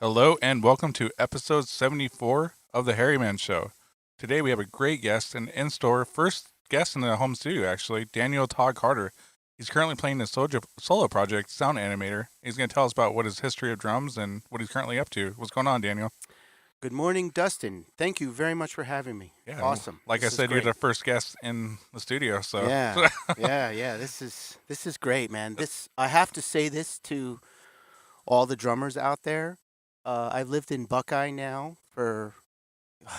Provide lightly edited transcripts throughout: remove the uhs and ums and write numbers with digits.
Hello and welcome to episode 74 of the HAIRYMAN SHOW. Today we have a great guest and in store, first guest in the home studio actually, Daniel Todd Carter. He's currently playing his solo project, Sound Animator. He's going to tell us about what his history of drums and what he's currently up to. What's going on, Daniel? Good morning, Dustin. Thank you very much for having me. Yeah, Awesome. like I This is said, you're the great. first guest in the studio, so Yeah, yeah. This is great, man. I have to say this to all the drummers out there. I've lived in Buckeye now for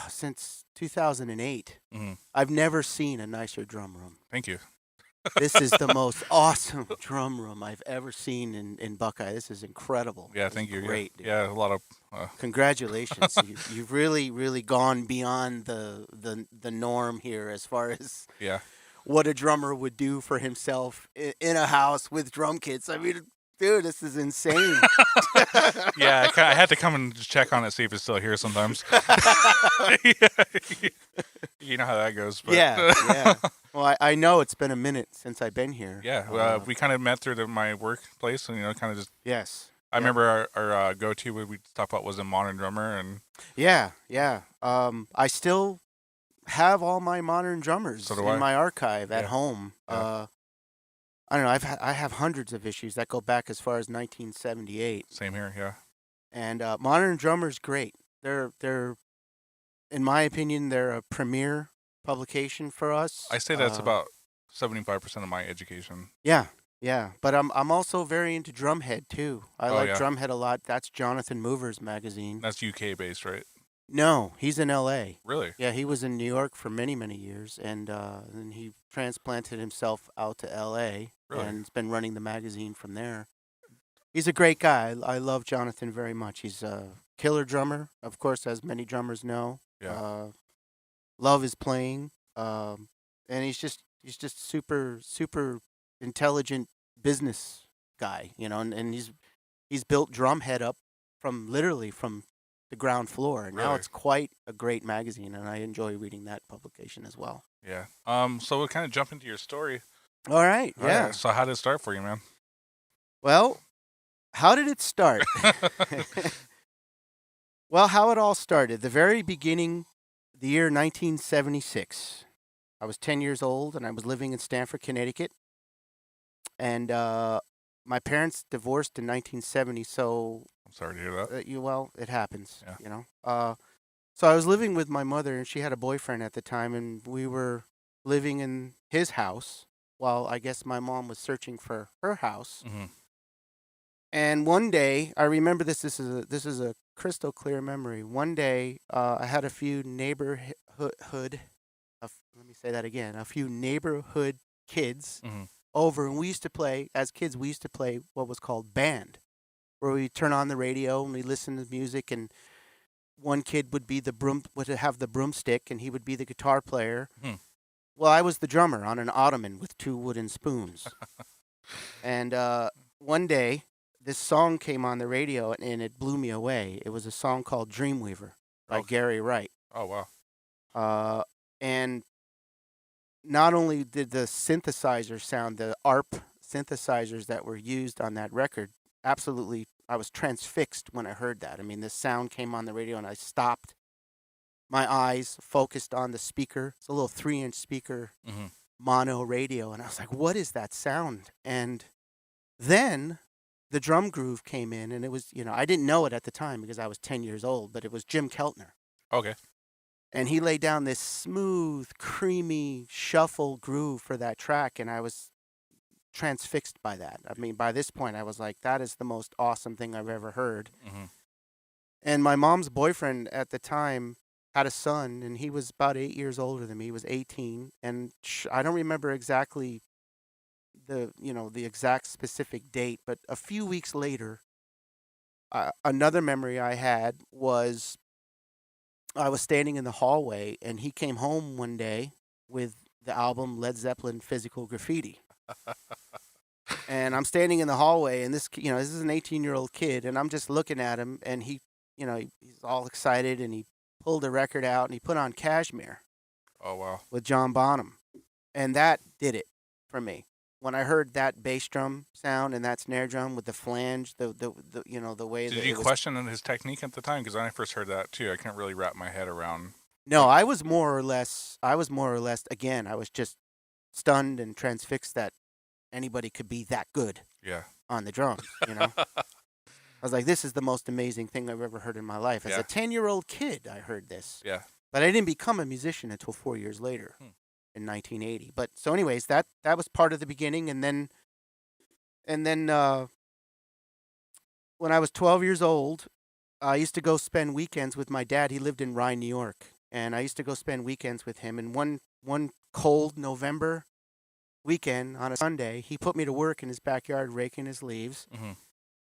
since 2008. Mhm. I've never seen a nicer drum room. Thank you. This is the most awesome drum room I've ever seen in Buckeye. This is incredible. Yeah, This is thank you. great, dude. Yeah, a lot of Congratulations. You've really gone beyond the norm here as far as yeah. what a drummer would do for himself in a house with drum kits. I mean, dude, this is insane. Yeah, I had to come and just check on it, see if it's still here sometimes. You know how that goes, but Yeah. Well, I know it's been a minute since I've been here. yeah, we kind of met through my workplace, and kind of just. Yes. I Yep. remember our go-to we talked about was a modern drummer, and Yeah. I still have all my modern drummers So do in I. my archive at Yeah. home. Yeah. I don't know. I have hundreds of issues that go back as far as 1978. same here. Yeah, And modern drummers, great. They're in my opinion, they're a premier publication for us. I say that's about 75% of my education. Yeah. But I'm also very into Drumhead too. I Oh like yeah, Drumhead a lot. That's Jonathan Mover's magazine. that's UK based, right? No, he's in L.A. Really? Yeah, he was in New York for many years, and then he transplanted himself out to L.A. Really? and has been running the magazine from there. He's a great guy. I love Jonathan very much. He's a killer drummer, of course, as many drummers know. Yeah. Love his playing, and he's just super intelligent business guy, and he's built Drumhead up literally from the ground floor, and now Really? it's quite a great magazine, and I enjoy reading that publication as well. Yeah. So we'll kind of jump into your story. All right, All yeah. right, so how did it start for you, man? Well, how did it start? Well, how it all started, the very beginning, the year 1976. I was 10 years old, and I was living in Stamford, Connecticut. And my parents divorced in 1970, so I'm sorry to hear that. it happens, Yeah. So I was living with my mother, and she had a boyfriend at the time, and we were living in his house while I guess my mom was searching for her house. Mm-hmm. And one day, I remember this. This is a crystal clear memory. One day, I had a few let me say that again. A few neighborhood kids Mm-hmm. over, and as kids. We used to play what was called band, where we turn on the radio and we listen to music. And one kid would have the broomstick, and he would be the guitar player. Hmm. Well, I was the drummer on an ottoman with two wooden spoons. And one day, this song came on the radio, and it blew me away. It was a song called Dreamweaver by Okay. Gary Wright. Oh wow. And not only did the synthesizer sound, the ARP synthesizers that were used on that record, absolutely, I was transfixed when I heard that. I mean, the sound came on the radio, and I stopped. My eyes focused on the speaker. It's a little 3-inch speaker, Mm-hmm. mono radio, and I was like, "What is that sound?" And then the drum groove came in, and it was, I didn't know it at the time because I was 10 years old, but it was Jim Keltner. Okay. And he laid down this smooth, creamy shuffle groove for that track, and I was transfixed by that. I mean, by this point, I was like, that is the most awesome thing I've ever heard. Mm-hmm. And my mom's boyfriend at the time had a son, and he was about 8 years older than me. He was 18, and I don't remember exactly the exact specific date, but a few weeks later, another memory I had was I was standing in the hallway, and he came home one day with the album Led Zeppelin Physical Graffiti. And I'm standing in the hallway, and this is an 18-year-old kid, and I'm just looking at him, and he's all excited, and he pulled a record out, and he put on Kashmir Oh wow. with John Bonham. And that did it for me. when I heard that bass drum sound and that snare drum with the flange, the way Did that you it was. question his technique at the time? Because when I first heard that too, I couldn't really wrap my head around. No, I was more or less. Again, I was just stunned and transfixed that anybody could be that good Yeah. on the drums. I was like, this is the most amazing thing I've ever heard in my life. As Yeah. a 10-year-old kid, I heard this. Yeah. But I didn't become a musician until 4 years later, Hmm. in 1980. But so, anyways, that was part of the beginning, and then when I was 12 years old, I used to go spend weekends with my dad. He lived in Rye, New York, and I used to go spend weekends with him. And one cold November weekend on a Sunday, he put me to work in his backyard raking his leaves. Mhm.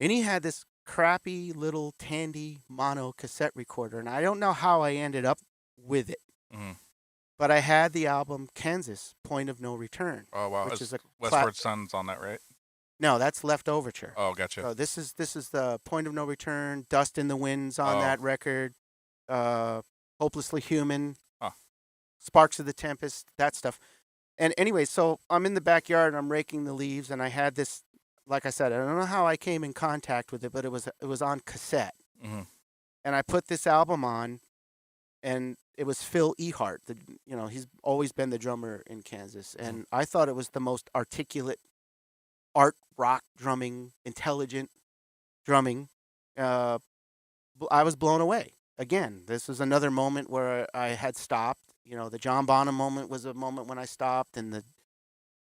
And he had this crappy little Tandy mono cassette recorder, and I don't know how I ended up with it. Mhm. But I had the album Kansas, Point of No Return. Oh wow, which is a Westward Sun's on that, right? No, that's Left Overture. Oh, gotcha. So this is the Point of No Return, Dust in the Wind's on that record, Hopelessly Human, Huh. Sparks of the Tempest, that stuff. And anyway, so I'm in the backyard and I'm raking the leaves, and I had this, like I said, I don't know how I came in contact with it, but it was on cassette. Mm-hmm. And I put this album on, and it was Phil Ehart. He's always been the drummer in Kansas, and I thought it was the most articulate art rock drumming, intelligent drumming. I was blown away. Again, this was another moment where I had stopped. The John Bonham moment was a moment when I stopped, and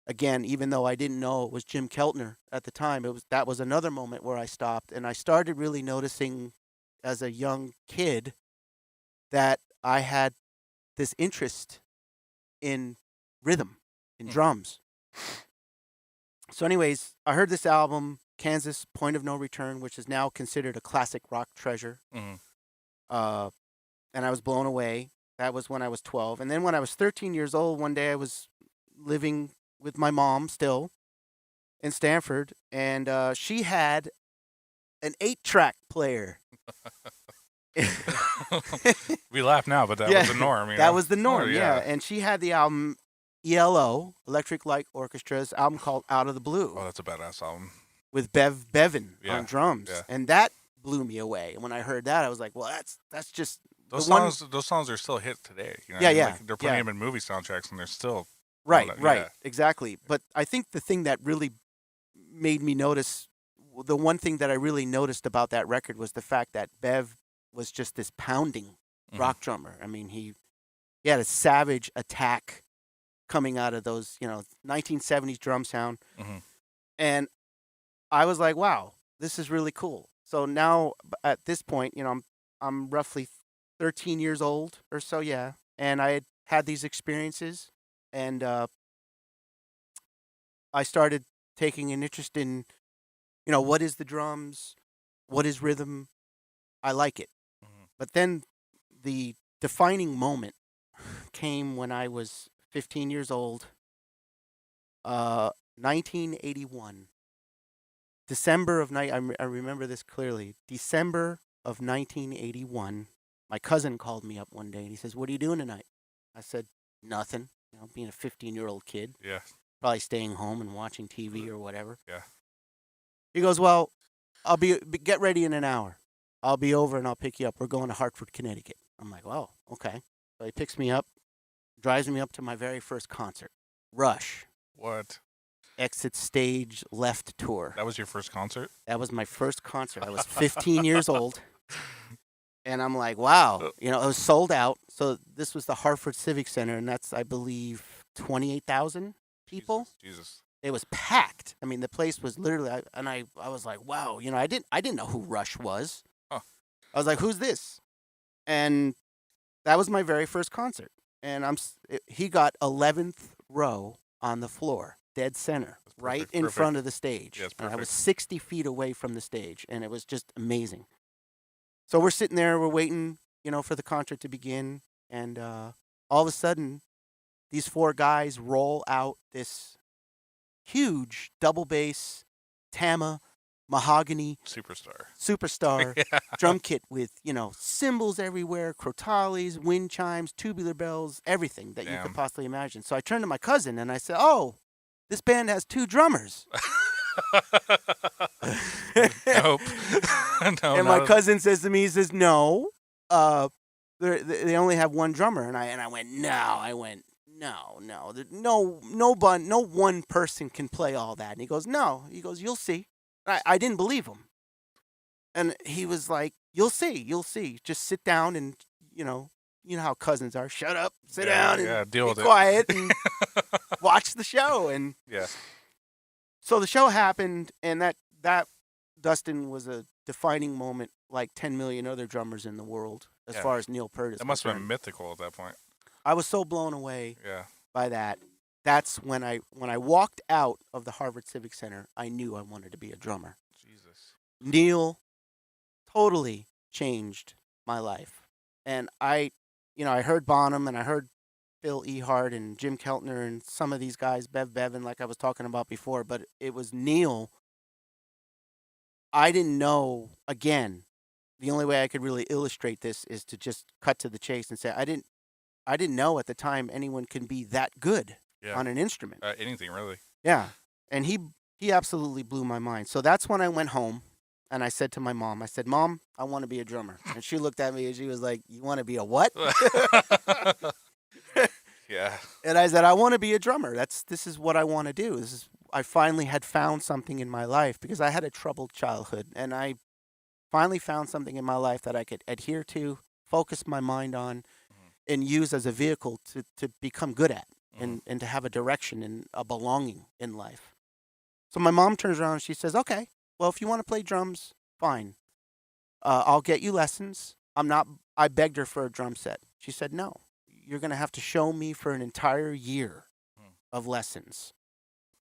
again, even though I didn't know it was Jim Keltner at the time, that was another moment where I stopped, and I started really noticing as a young kid that I had this interest in rhythm, in drums. So anyways, I heard this album, Kansas, Point of No Return, which is now considered a classic rock treasure. Mm-hmm. And I was blown away. That was when I was 12. And then when I was 13 years old, one day I was living with my mom still in Stanford, and she had an 8-track player. We laugh now, but that was the norm. That was the norm, yeah. And she had the album ELO, Electric Light Orchestra's album called Out of the Blue. Oh, that's a badass album. With Bevan on drums. Yeah. And that blew me away. And when I heard that, I was like, well, that's just those songs are still hits today. Yeah. They're playing them in movie soundtracks, and they're still right, exactly. But I think the thing that really made me notice, the one thing that I really noticed about that record was the fact that Bev was just this pounding rock drummer. I mean, he had a savage attack coming out of those, 1970s drum sound. Mm-hmm. And I was like, wow, this is really cool. So now at this point, I'm roughly 13 years old or so, yeah. And I had these experiences, and I started taking an interest in, what is the drums? What is rhythm? I like it. Mm-hmm. But then the defining moment came when I was 15 years old, 1981. I remember this clearly. December of 1981, my cousin called me up one day and he says, "What are you doing tonight?" I said, "Nothing." Being a 15-year-old kid. Yeah. Probably staying home and watching TV or whatever. Yeah. He goes, "Well, I'll get ready in an hour. I'll be over and I'll pick you up. We're going to Hartford, Connecticut." I'm like, "Oh, okay." So he picks me up, drives me up to my very first concert, Rush. What? Exit Stage Left tour. That was your first concert? That was my first concert. I was 15 years old. And I'm like, wow. It was sold out. So this was the Hartford Civic Center, and that's, I believe, 28,000 people. Jesus. It was packed. I mean, the place was literally, I was like, wow. I didn't know who Rush was. Huh. I was like, who's this? And that was my very first concert. And he got 11th row on the floor, dead center, right in front of the stage. Yes, and I was 60 feet away from the stage, and it was just amazing. So we're sitting there, we're waiting, for the concert to begin, and all of a sudden, these 4 guys roll out this huge double bass, Tama, mahogany superstar Yeah. drum kit with, cymbals everywhere, crotales, wind chimes, tubular bells, everything that you could possibly imagine. So I turned to my cousin and I said, "Oh, this band has 2 drummers. Nope. No, And my not. cousin says to me, he says, no, they only have 1 drummer. And I went, no. I went, no. No one person can play all that. And he goes, no. He goes, you'll see. I didn't believe him. And he was like, you'll see. Just sit down and, you know how cousins are. Shut up, sit down, and deal be with quiet and watch the show. And yeah. so the show happened, and that Dustin was a defining moment, like 10 million other drummers in the world, as far as Neil Peart is That must have been concerned. mythical at that point. I was so blown away Yeah. by that. That's when I walked out of the Harvard Civic Center, I knew I wanted to be a drummer. Jesus. Neil totally changed my life. And I heard Bonham, and I heard Phil Ehart and Jim Keltner and some of these guys, Bev Bevan, like I was talking about before, but it was Neil. I didn't know, again, the only way I could really illustrate this is to just cut to the chase and say I didn't know at the time anyone can be that good on an instrument. Anything, really. Yeah. And he absolutely blew my mind. So that's when I went home and I said to my mom, I said, Mom, I want to be a drummer. And she looked at me and she was like, you want to be a what? Yeah. And I said, I want to be a drummer. This is what I want to do. I finally had found something in my life because I had a troubled childhood, and I finally found something in my life that I could adhere to, focus my mind on, and use as a vehicle to become good at and to have a direction and a belonging in life. So my mom turns around and she says, okay, well, if you want to play drums, fine. I'll get you lessons. I begged her for a drum set. She said, no, you're going to have to show me for an entire year of lessons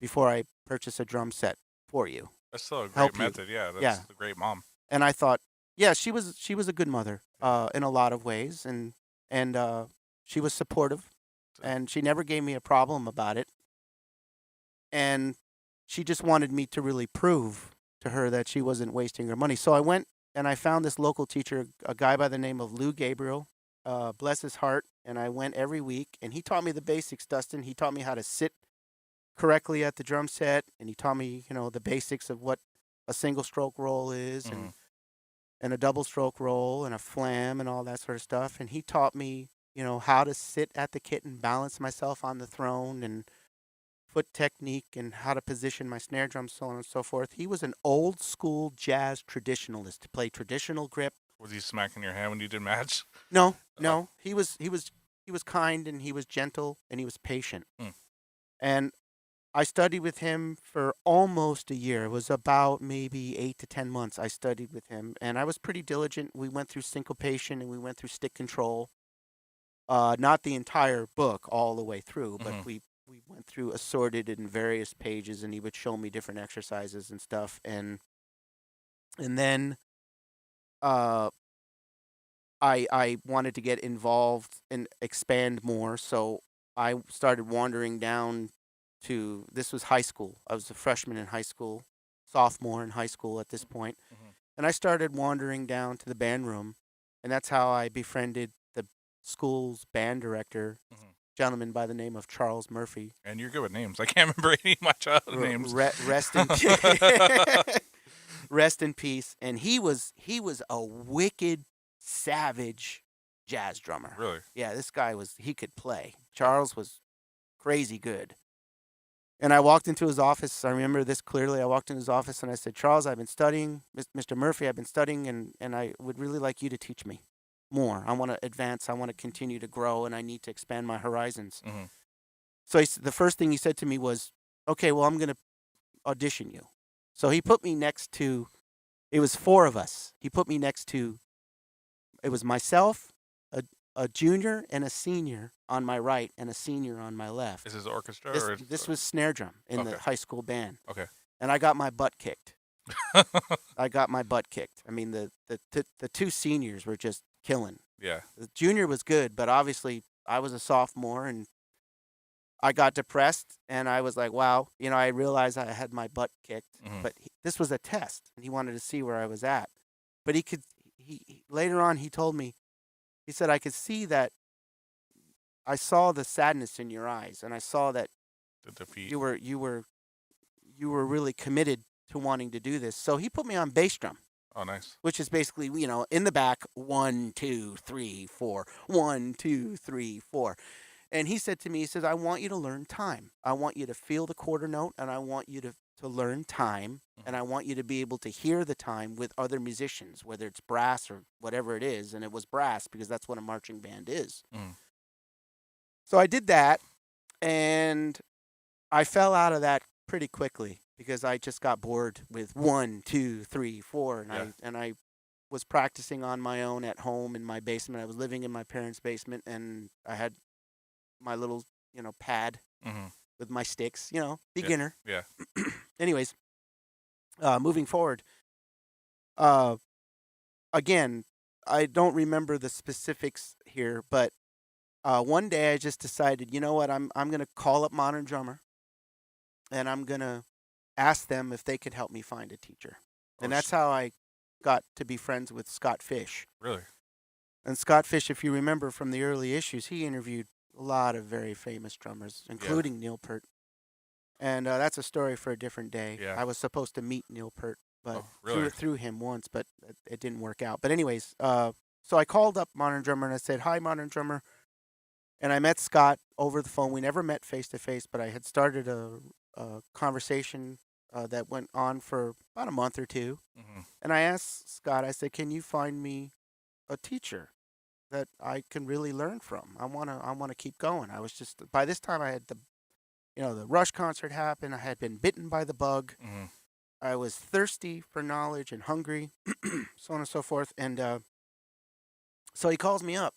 before I purchase a drum set for you. That's still a Help great you. method. Yeah, that's a great mom. And I thought, yeah, she was a good mother in a lot of ways, and she was supportive, and she never gave me a problem about it. And she just wanted me to really prove to her that she wasn't wasting her money. So I went and I found this local teacher, a guy by the name of Lou Gabriel, bless his heart, and I went every week, and he taught me the basics, Dustin. He taught me how to sit correctly at the drum set, and he taught me, the basics of what a single stroke roll is and a double stroke roll and a flam and all that sort of stuff. And he taught me, how to sit at the kit and balance myself on the throne and foot technique and how to position my snare drum, so on and so forth. He was an old school jazz traditionalist to play traditional grip. Was he smacking your hand when you did match? No. He was kind, and he was gentle, and he was patient. And I studied with him for almost a year. It was about maybe 8 to 10 months I studied with him, and I was pretty diligent. We went through syncopation and we went through stick control. Not the entire book all the way through, but we went through assorted in various pages, and he would show me different exercises and stuff. And then I wanted to get involved and expand more, so I started wandering down to, this was high school. I was a freshman in high school, sophomore in high school at this point. And I started wandering down to the band room, and that's how I befriended the school's band director, gentleman by the name of Charles Murphy. And you're good with names. I can't remember any of my childhood names. Rest in rest in peace. And he was a wicked, savage jazz drummer. Really? Yeah, this guy he could play. Charles was crazy good. And I walked into his office. I remember this clearly. I walked into his office and I said, Charles, I've been studying. Mr. Murphy, I've been studying, and I would really like you to teach me more. I want to advance. I want to continue to grow, and I need to expand my horizons. So the first thing he said to me was, okay, well, I'm going to audition you. So he put me next to, it was 4 of us. He put me next to, it was myself, a junior and a senior on my right, and a senior on my left. Is this orchestra? This was snare drum in the high school band. Okay. And I got my butt kicked. I mean, the 2 seniors were just killing. Yeah. The junior was good, but obviously I was a sophomore, and I got depressed, and I was like, wow, I realized I had my butt kicked, but this was a test, and he wanted to see where I was at. But he later on, he told me, he said, I could see that, I saw the sadness in your eyes, and I saw that The defeat. you were really committed to wanting to do this. So he put me on bass drum, Oh, nice. which is basically, in the back, 1, 2, 3, 4, 1, 2, 3, 4. And he said to me, he says, I want you to learn time. I want you to feel the quarter note, and I want you to learn time, and I want you to be able to hear the time with other musicians, whether it's brass or whatever it is. And it was brass because that's what a marching band is. Mm. So I did that, and I fell out of that pretty quickly because I just got bored with 1, 2, 3, 4, and Yeah. I was practicing on my own at home in my basement. I was living in my parents' basement, and I had my little pad Mm-hmm. with my sticks. Beginner. Yeah. Anyways, moving forward. Uh, again, I don't remember the specifics here, but one day I just decided, you know what, I'm gonna call up Modern Drummer, and I'm gonna ask them if they could help me find a teacher. Oh, And that's how I got to be friends with Scott Fish. really? And Scott Fish, if you remember from the early issues, he interviewed a lot of very famous drummers, including Neil Peart. And that's a story for a different day. Yeah. I was supposed to meet Neil Peart, but Oh, really? through him once, but it didn't work out. But anyways, so I called up Modern Drummer and I said, "Hi, Modern Drummer." And I met Scott over the phone. We never met face to face, but I had started a conversation that went on for about a month or two. Mm-hmm. And I asked Scott, I said, "Can you find me a teacher that I can really learn from? I wanna keep going." I was just by this time I had the Rush concert happened. I had been bitten by the bug. Mm-hmm. I was thirsty for knowledge and hungry, so on and so forth. And so he calls me up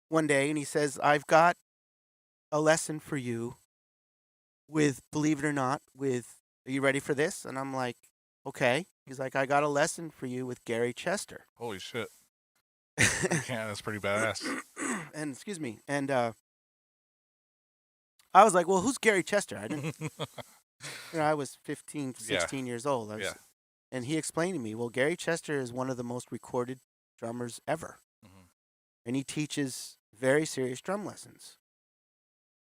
one day and he says, "I've got a lesson for you with, believe it or not, with, are you ready for this?" And I'm like, "Okay." He's like, "I got a lesson for you with Gary Chester." Holy shit. Yeah, that's pretty badass. And excuse me. And I was like, "Well, who's Gary Chester?" I didn't, I was 15, Yeah. 16 years old. Yeah. And he explained to me, well, Gary Chester is one of the most recorded drummers ever. Mm-hmm. And he teaches very serious drum lessons.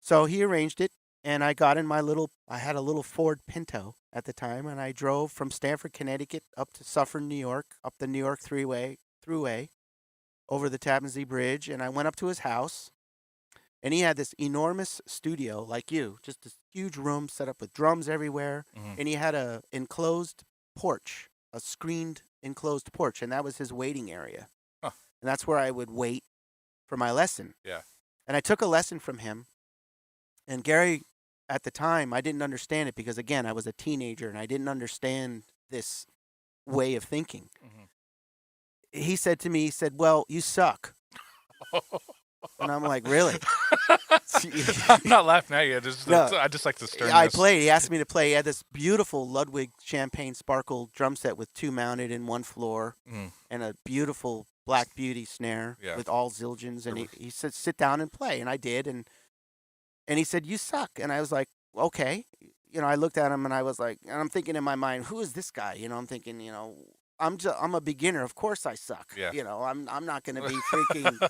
So he arranged it, and I got in I had a little Ford Pinto at the time, and I drove from Stamford, Connecticut up to Suffern, New York, up the New York Thruway, over the Tappan Zee Bridge, and I went up to his house, and he had this enormous studio, like you, just this huge room set up with drums everywhere, Mm-hmm. and he had a enclosed porch, a screened enclosed porch, and that was his waiting area. Huh. And that's where I would wait for my lesson. Yeah. And I took a lesson from him. And Gary, at the time, I didn't understand it because, again, I was a teenager and I didn't understand this way of thinking. Mm-hmm. He said to me, he said, "Well, you suck." And I'm like, "Really?" I'm not laughing at you. No. I just like the sternness. I played. He asked me to play. He had this beautiful Ludwig Champagne Sparkle drum set with two mounted in one floor, Mm. and a beautiful Black Beauty snare with all Zildjians. And he said, "Sit down and play." And I did. And he said, "You suck." And I was like, "Okay." I looked at him and I was like, and I'm thinking in my mind, who is this guy? I'm thinking, I'm a beginner. Of course I suck. Yeah. I'm not going to be freaking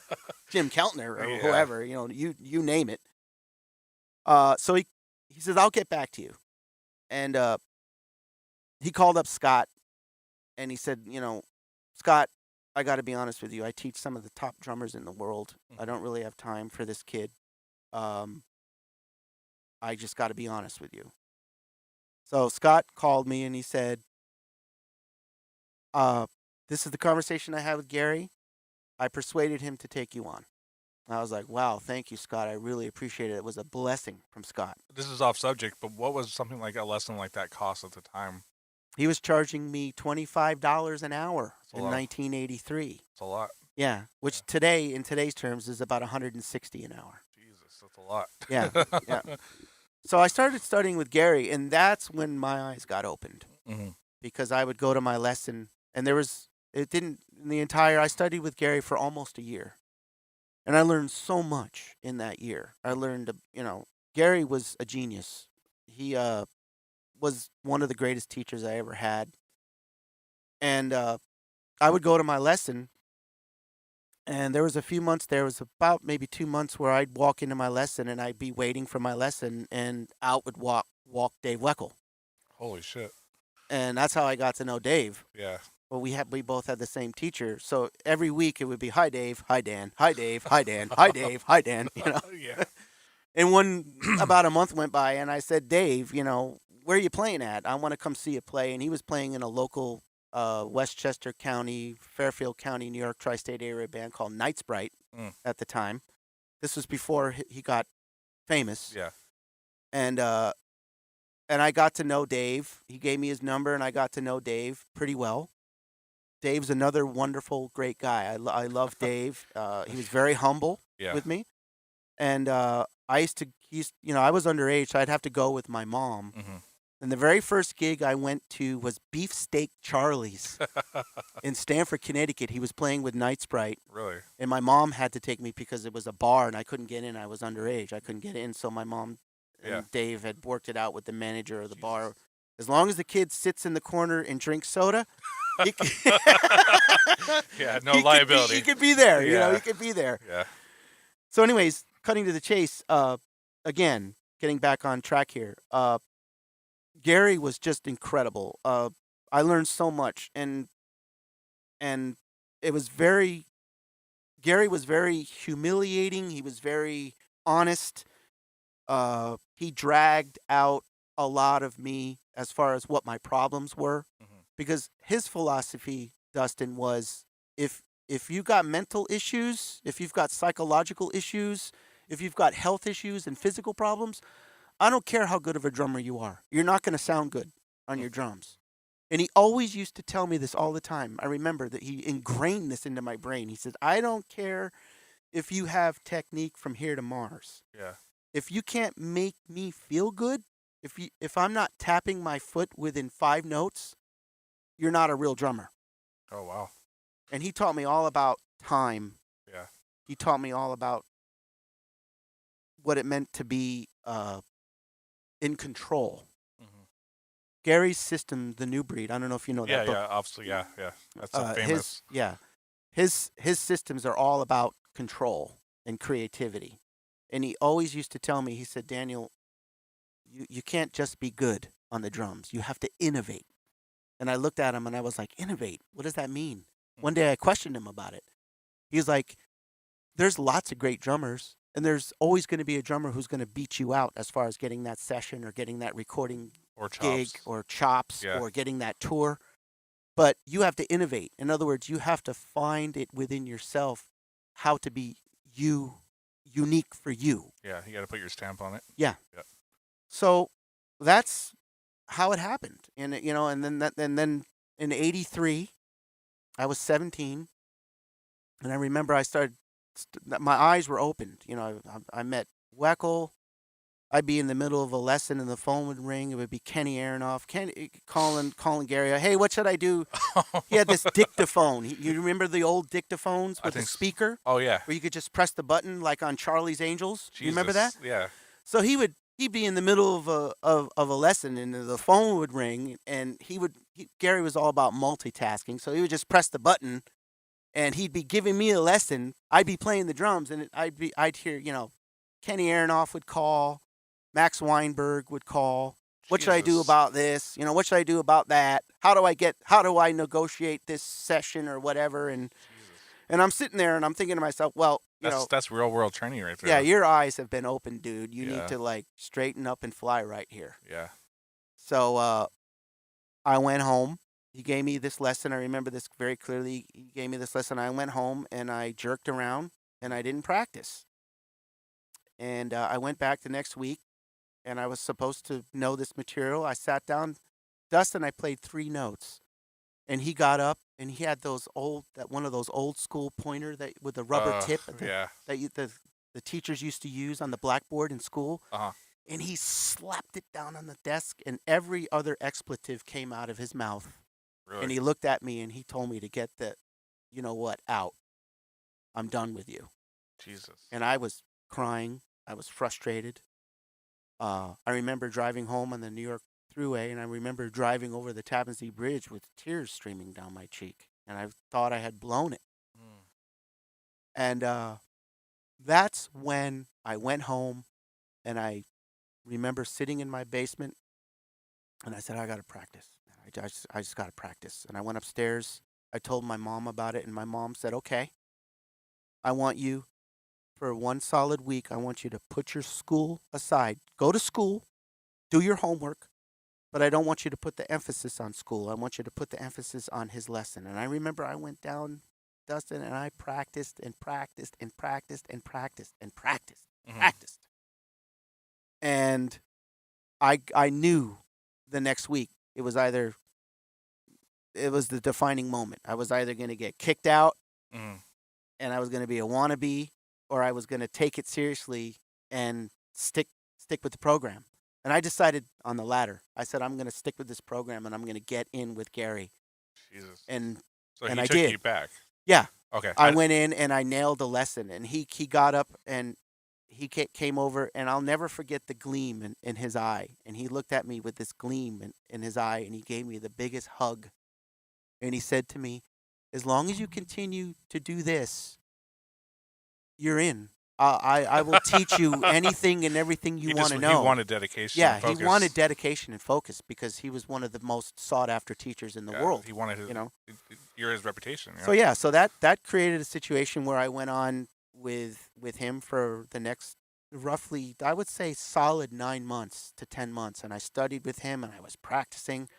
Jim Keltner or whoever, you name it. So he says, "I'll get back to you." And he called up Scott and he said, "Scott, I got to be honest with you. I teach some of the top drummers in the world. I don't really have time for this kid. I just got to be honest with you." So Scott called me and he said, "This is the conversation I had with Gary. I persuaded him to take you on." I was like, "Wow, thank you, Scott. I really appreciate it. It was a blessing from Scott." This is off subject, but what was something like a lesson like that cost at the time? He was charging me $25 an hour That's a in lot. 1983. It's a lot. Yeah, which today, in today's terms, is about 160 an hour. Jesus, that's a lot. Yeah, yeah. So I started studying with Gary, and that's when my eyes got opened. Mm-hmm. Because I would go to my lesson, and I studied with Gary for almost a year. And I learned so much in that year. I learned, Gary was a genius. He was one of the greatest teachers I ever had. And I would go to my lesson, And there was a few months, there was about maybe 2 months where I'd walk into my lesson and I'd be waiting for my lesson, and out would walk Dave Weckl. Holy shit. And that's how I got to know Dave. Yeah. Well, we both had the same teacher, so every week it would be, "Hi Dave, hi Dan, hi Dave, hi Dan, hi Dave, hi Dan," Yeah. And about a month went by, and I said, "Dave, where are you playing at? I want to come see you play." And he was playing in a local Westchester County, Fairfield County, New York tri-state area band called Night Sprite Mm. at the time. This was before he got famous. Yeah. And I got to know Dave. He gave me his number, and I got to know Dave pretty well. Dave's another wonderful, great guy. I love Dave. He was very humble Yeah. with me. And I was underage, so I'd have to go with my mom. Mm-hmm. And the very first gig I went to was Beefsteak Charlie's in Stamford, Connecticut. He was playing with Night Sprite. Really? And my mom had to take me because it was a bar and I couldn't get in. I was underage. I couldn't get in. So my mom and Dave had worked it out with the manager of the bar. As long as the kid sits in the corner and drinks soda, yeah, no liability. He could be there. Yeah. He could be there. Yeah. So anyways, cutting to the chase, again, getting back on track here. Gary was just incredible. I learned so much, and it was Gary was very humiliating. He was very honest. He dragged out a lot of me as far as what my problems were, because his philosophy, Dustin, was if you got mental issues, if you've got psychological issues, if you've got health issues and physical problems, I don't care how good of a drummer you are. You're not going to sound good on your drums. And he always used to tell me this all the time. I remember that he ingrained this into my brain. He said, "I don't care if you have technique from here to Mars. Yeah. If you can't make me feel good, if I'm not tapping my foot within 5 notes, you're not a real drummer." Oh, wow. And he taught me all about time. Yeah. He taught me all about what it meant to be in control. Gary's system, the New Breed. I don't know if you know that book. Yeah, obviously, yeah. That's so famous. His systems are all about control and creativity. And he always used to tell me, he said, "Daniel, you can't just be good on the drums. You have to innovate." And I looked at him and I was like, "Innovate? What does that mean?" One day I questioned him about it. He was like, "There's lots of great drummers, and there's always going to be a drummer who's going to beat you out as far as getting that session or getting that recording or gig or chops Yeah. or getting that tour. But you have to innovate. In other words, you have to find it within yourself how to be unique for you." Yeah, you got to put your stamp on it. Yeah. Yep. So that's how it happened. And and then in '83, I was 17, and I remember my eyes were opened. I met Weckl. I'd be in the middle of a lesson and the phone would ring. It would be Kenny Aronoff, calling Gary. "Hey, what should I do?" He had this dictaphone. You remember the old dictaphones with the speaker? Oh, yeah. Where you could just press the button like on Charlie's Angels. You remember that? Yeah. So he'd be in the middle of a lesson and the phone would ring, and Gary was all about multitasking. So he would just press the button and he'd be giving me a lesson. I'd be playing the drums and I'd hear, Kenny Aronoff would call, Max Weinberg would call. "What should I do about this? What should I do about that? How do I negotiate this session or whatever?" And I'm sitting there and I'm thinking to myself, well, that's real world training right there. Yeah, your eyes have been opened, dude. You need to straighten up and fly right here. Yeah. So I went home. He gave me this lesson. I remember this very clearly. He gave me this lesson. I went home and I jerked around and I didn't practice. And I went back the next week and I was supposed to know this material. I sat down. Dustin, I played 3 notes. And he got up and he had one of those old school pointer that with the rubber tip that the teachers used to use on the blackboard in school. And he slapped it down on the desk and every other expletive came out of his mouth. Really? And he looked at me and he told me to get the, out. "I'm done with you." Jesus. And I was crying. I was frustrated. I remember driving home on the New York Thruway, and I remember driving over the Tappan Zee Bridge with tears streaming down my cheek, and I thought I had blown it. And that's when I went home, and I remember sitting in my basement, and I said, I got to practice. I just got to practice. And I went upstairs. I told my mom about it, and my mom said, okay, I want you for one solid week. I want you to put your school aside. Go to school, do your homework, but I don't want you to put the emphasis on school. I want you to put the emphasis on his lesson. And I remember I went down, Dustin, and I practiced and practiced and practiced and practiced and practiced, Mm-hmm. practiced. And I knew the next week it was the defining moment. I was either going to get kicked out Mm-hmm. and I was going to be a wannabe, or I was going to take it seriously and stick with the program. And I decided on the latter. I said I'm going to stick with this program and I'm going to get in with Gary. Jesus. And So and he I took did. you back. Yeah. Okay. I went in and I nailed the lesson. And he got up and he came over, and I'll never forget the gleam in his eye. And he looked at me with this gleam in his eye, and he gave me the biggest hug. And he said to me, as long as you continue to do this, you're in. I will teach you anything and everything you want to he know. wanted dedication and Yeah, he focus. wanted dedication and focus because he was one of the most sought after teachers in the world. He wanted his, you know. his reputation. So yeah, so that created a situation where I went on with him for the next roughly, I would say, solid 9 months to 10 months, and I studied with him and I was practicing.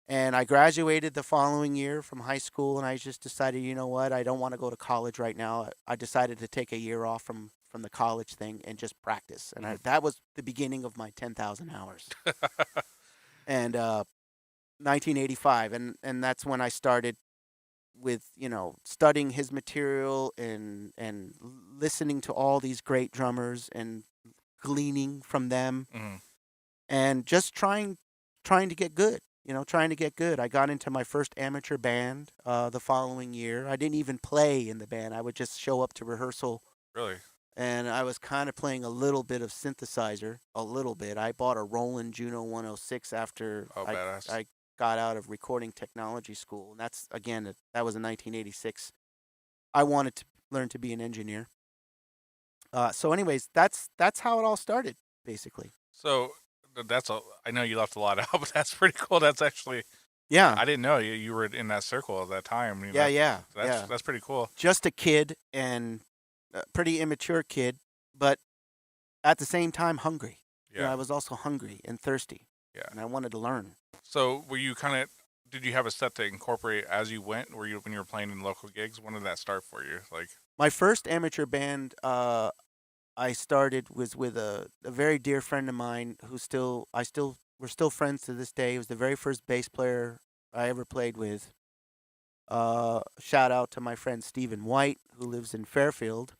And I graduated the following year from high school, and I just decided, you know what, I don't want to go to college right now. I decided to take a year off from the college thing and just practice. And that was the beginning of my 10,000 hours. And 1985, and that's when I started with, studying his material and listening to all these great drummers and gleaning from them, Mm-hmm. and just trying to get good. Trying to get good. I got into my first amateur band the following year. I didn't even play in the band. I would just show up to rehearsal. Really? And I was kind of playing a little bit of synthesizer, a little bit. I bought a Roland Juno 106 after Badass. I got out of recording technology school. And that's, again, that was in 1986. I wanted to learn to be an engineer. So anyways, that's how it all started, basically. So I know you left a lot out, but that's pretty cool. That's actually, Yeah. I didn't know you were in that circle at that time. I mean, Yeah. That's pretty cool. Just a kid, and a pretty immature kid, but at the same time hungry. Yeah. I was also hungry and thirsty. Yeah. And I wanted to learn. So were you did you have a set to incorporate as you went? When you were playing in local gigs? When did that start for you? Like, my first amateur band I started was with a very dear friend of mine who we're still friends to this day. He was the very first bass player I ever played with. Shout out to my friend Stephen White, who lives in Fairfield.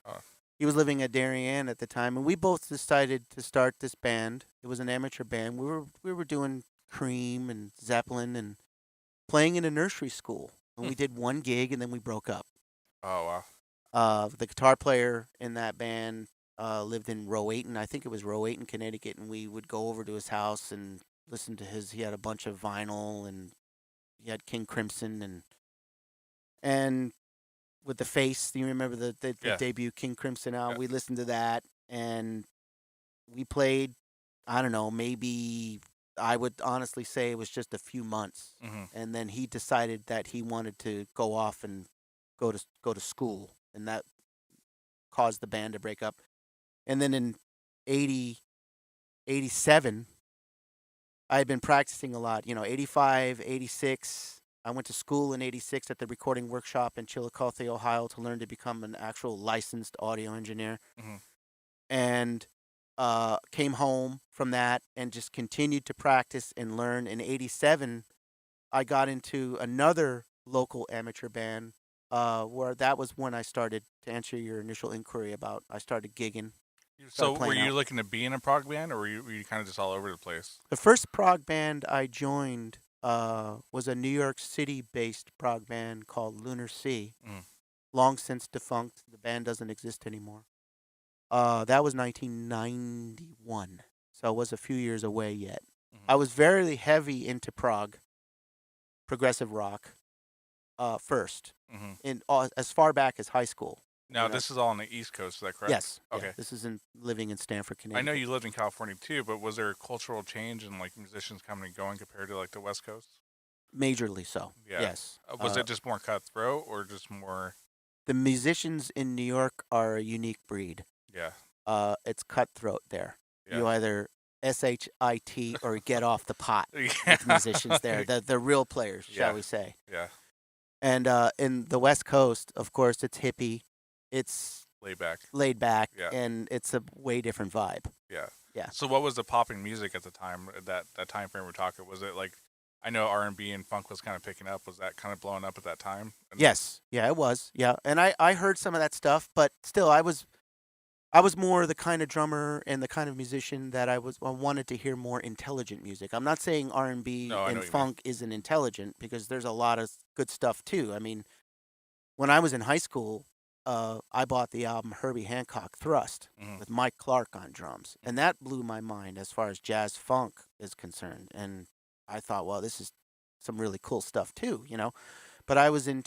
He was living at Darien at the time, and we both decided to start this band. It was an amateur band. We were doing Cream and Zeppelin and playing in a nursery school. And we did one gig, and then we broke up. oh wow. The guitar player in that band lived in Rowayton. I think it was Rowayton, Connecticut, and we would go over to his house and listen to he had a bunch of vinyl, and he had King Crimson and with the Face. Do you remember the debut King Crimson album? Yeah. We listened to that, and we played, I don't know, maybe I would honestly say it was just a few months. Mm-hmm. And then he decided that he wanted to go off and go to school, and that caused the band to break up. And then in 87, I had been practicing a lot, 85, 86. I went to school in 86 at the recording workshop in Chillicothe, Ohio, to learn to become an actual licensed audio engineer. Mm-hmm. And came home from that and just continued to practice and learn. In 87, I got into another local amateur band where that was when I started, to answer your initial inquiry about, I started gigging. So were you looking to be in a prog band, or were you kind of just all over the place? The first prog band I joined was a New York City-based prog band called Lunar Sea. Long since defunct. The band doesn't exist anymore. That was 1991, so it was a few years away yet. Mm-hmm. I was very heavy into prog, progressive rock, first, Mm-hmm. in as far back as high school. Now, this is all on the East Coast, is that correct? Yes. Okay. Yeah, this is living in Stamford, I know Connecticut. you lived in California too, but was there a cultural change in like musicians coming and going compared to like the West Coast? Majorly so. Yeah. Yes. Was it just more cutthroat or just more? The musicians in New York are a unique breed. Yeah. It's cutthroat there. Yeah. You either shit or get off the pot Yeah. with musicians there. The real players, shall Yeah. we say. Yeah. And in the West Coast, of course, it's hippie. It's Laid back. yeah. And it's a way different vibe. Yeah. Yeah. So what was the popping music at the time, that time frame we're talking? Was it like, I know R&B and funk was kind of picking up. Was that kind of blowing up at that time? And Yes. Yeah, it was. Yeah. And I heard some of that stuff, but still I was more the kind of drummer and the kind of musician that I wanted to hear more intelligent music. I'm not saying R&B No, I know and what you funk isn't intelligent, because there's a lot of good stuff too. I mean, when I was in high school, I bought the album Herbie Hancock Thrust Mhm. with Mike Clark on drums, and that blew my mind as far as jazz funk is concerned. And I thought, well, this is some really cool stuff too, you know. But I was in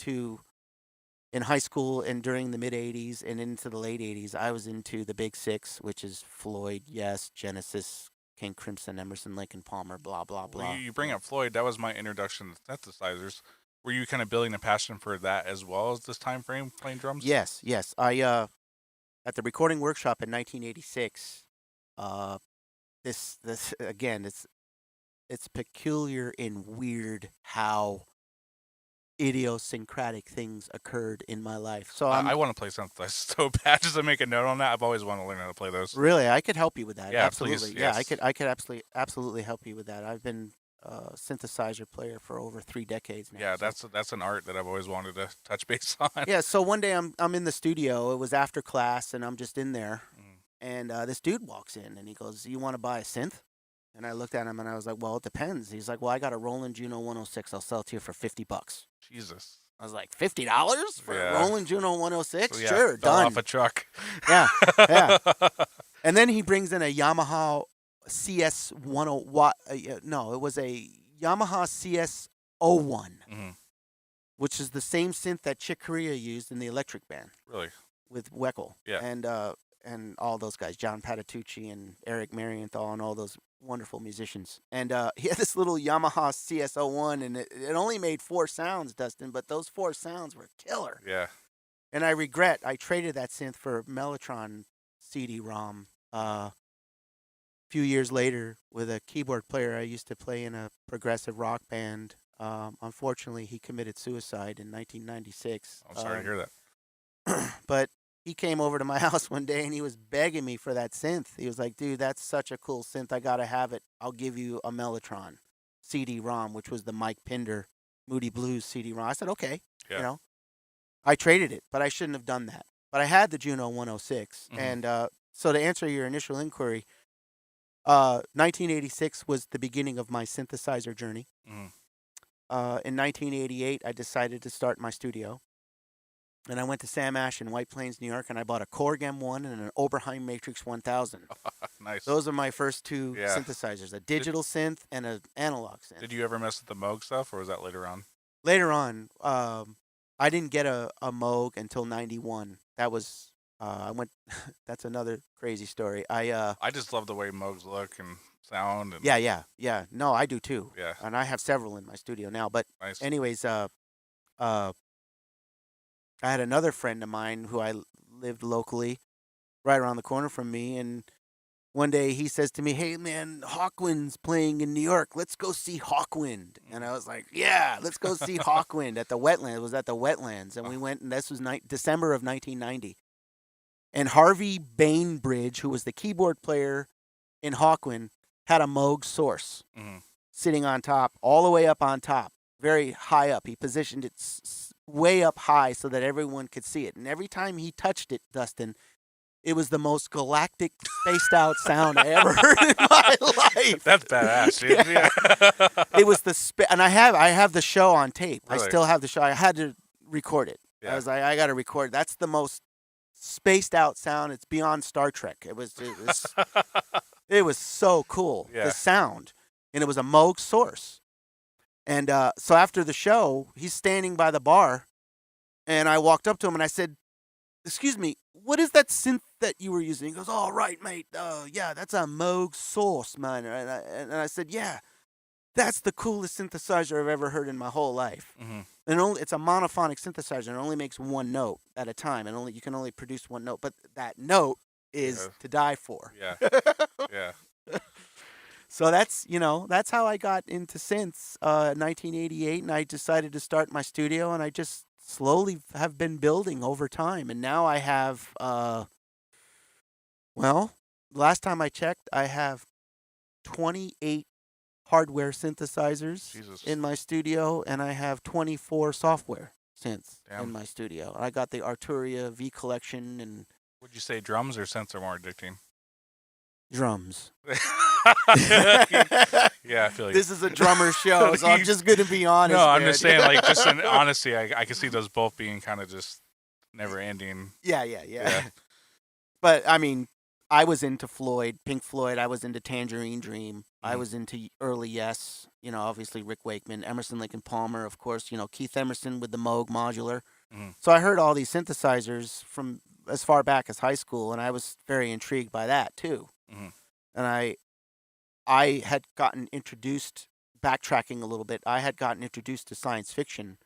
high school and during the mid 80s and into the late 80s, I was into the Big Six, which is Floyd, Yes, Genesis, King Crimson, Emerson, Lake and Palmer, blah, blah, blah. Well, you bring up Floyd. That was my introduction to synthesizers. Were you kind of building a passion for that as well as this time frame playing drums? Yes, yes. I at the recording workshop in 1986, this again, it's peculiar and weird how idiosyncratic things occurred in my life. So I want to play synthesizers so bad. Just to make a note on that, I've always wanted to learn how to play those. Really, I could help you with that. Yeah, absolutely. please, Yeah, yes. I could absolutely help you with that. I've been a synthesizer player for over 3 decades now. Yeah, so. that's an art that I've always wanted to touch base on. Yeah, so one day I'm in the studio. It was after class, and I'm just in there, and this dude walks in, and he goes, "You want to buy a synth?" And I looked at him, and I was like, "Well, it depends." He's like, "Well, I got a Roland Juno 106. I'll sell it to you for $50." Jesus. I was like, $50 for a Roland Juno 106? Yeah, Sure, fell done. off a truck. Yeah, yeah. And then he brings in a Yamaha CS 10. No, it was a Yamaha CS 01, which is the same synth that Chick Corea used in the Electric Band. Really? With Weckl. Yeah. And all those guys, John Patitucci and Eric Marienthal and all those wonderful musicians. And he had this little Yamaha CS01, and it only made 4 sounds, Dustin, but those 4 sounds were killer. Yeah. And I traded that synth for Mellotron CD-ROM a few years later with a keyboard player I used to play in a progressive rock band. Unfortunately, he committed suicide in 1996. I'm sorry to hear that. But he came over to my house one day and he was begging me for that synth. He was like, "Dude, that's such a cool synth. I got to have it. I'll give you a Mellotron CD-ROM," which was the Mike Pinder Moody Blues CD-ROM. I said, "Okay." Yeah. You know, I traded it, but I shouldn't have done that. But I had the Juno 106. And so to answer your initial inquiry, 1986 was the beginning of my synthesizer journey. In 1988, I decided to start my studio. And I went to Sam Ash in White Plains, New York, and I bought a Korg M1 and an Oberheim Matrix 1000. Nice. Those are my first 2 synthesizers, a digital synth and an analog synth. Did you ever mess with the Moog stuff, or was that later on? Later on, I didn't get a Moog until 91. That was, I went, that's another crazy story. I just love the way Moogs look and sound. And Yeah. No, I do too. Yeah. And I have several in my studio now. But Nice. anyways, I had another friend of mine who I lived locally right around the corner from me. And one day he says to me, "Hey, man, Hawkwind's playing in New York. Let's go see Hawkwind." And I was like, "Yeah, let's go see Hawkwind at the Wetlands." It was at the Wetlands. And we went, and this was December of 1990. And Harvey Bainbridge, who was the keyboard player in Hawkwind, had a Moog Source sitting on top, all the way up on top, very high up. He positioned it way up high so that everyone could see it. And every time he touched it, Dustin, it was the most galactic, spaced out sound I ever heard in my life. That's badass, dude. Yeah. It was and I have the show on tape. Really? I still have the show. I had to record it. Yeah. I was like, I got to record. That's the most spaced out sound. It's beyond Star Trek. It was it was so cool. Yeah. The sound, and it was a Moog Source. And so after the show, he's standing by the bar, and I walked up to him and I said, excuse me, what is that synth that you were using? He goes, "Oh, right, mate. Yeah, that's a Moog Source, man." And I said, "Yeah, that's the coolest synthesizer I've ever heard in my whole life." Mm-hmm. And it's a monophonic synthesizer. It only makes one note at a time, and you can only produce one note. But that note is Yeah. to die for. Yeah. Yeah. So that's how I got into synths, 1988, and I decided to start my studio, and I just slowly have been building over time, and now I have, well, last time I checked, I have 28 hardware synthesizers Jesus. in my studio, and I have 24 software synths Damn. in my studio. I got the Arturia V collection and Would you say drums or synths are more addicting? drums. Yeah, I feel like This is a drummer show, so I'm just going to be honest. No, I'm man. just saying, like, just in honesty, I can see those both being kind of just never ending. Yeah. But I mean, I was into Pink Floyd. I was into Tangerine Dream. I was into early Yes. Obviously Rick Wakeman, Emerson, Lake and Palmer, of course. Keith Emerson with the Moog modular. Mhm. So I heard all these synthesizers from as far back as high school, and I was very intrigued by that too. Mhm. And I had gotten introduced, backtracking a little bit. I had gotten introduced to science fiction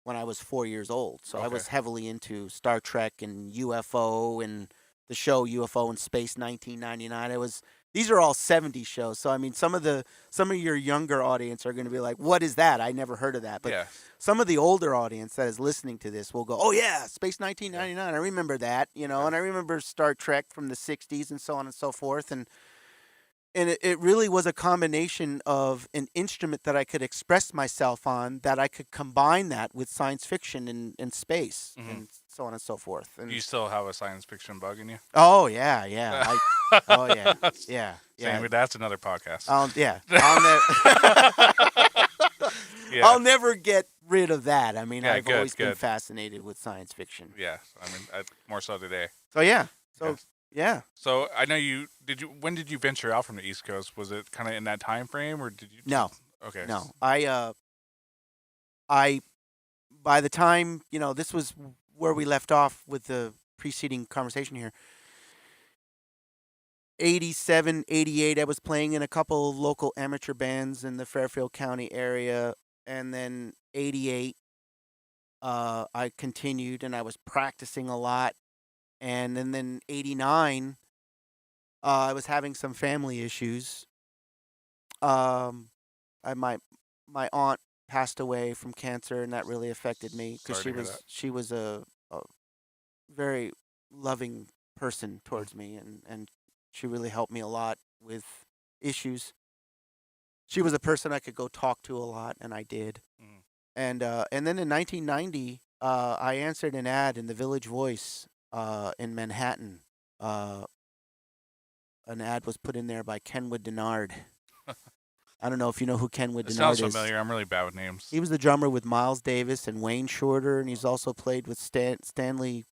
when I was 4 years old. So I Okay. was heavily into Star Trek and UFO and the show UFO in Space 1999. These are all 70s shows. So I mean some of your younger audience are going to be like, "What is that? I never heard of that." But Yeah. some of the older audience that is listening to this will go, "Oh yeah, Space 1999. I remember that, Yeah. and I remember Star Trek from the 60s and so on and so forth." And it really was a combination of an instrument that I could express myself on, that I could combine that with science fiction and space and so on and so forth. And Do you still have a science fiction bug in you? oh yeah. Oh yeah. Yeah. Same, but that's another podcast. Yeah. Yeah. I'll never get rid of that. I mean, Yeah, I've always been good. fascinated with science fiction. Yeah, I mean, more so today. So yeah. Yes. Yeah. So I know you. When did you venture out from the East Coast? Was it kind of in that time frame, or did you? No. Okay. No. I by the time, this was where we left off with the preceding conversation here. 87, 88, I was playing in a couple local amateur bands in the Fairfield County area, and then 88 I continued and I was practicing a lot. And then 89 I was having some family issues. My aunt passed away from cancer, and that really affected me because Sorry to hear that. she was a very loving person towards me, and she really helped me a lot with issues. She was a person I could go talk to a lot, and I did. Mhm. And then in 1990, I answered an ad in the Village Voice in Manhattan. An ad was put in there by Kenwood Denard. I don't know if you know who Kenwood It Denard sounds is. familiar. I'm really bad with names. He was the drummer with Miles Davis and Wayne Shorter, and he's also played with Stanley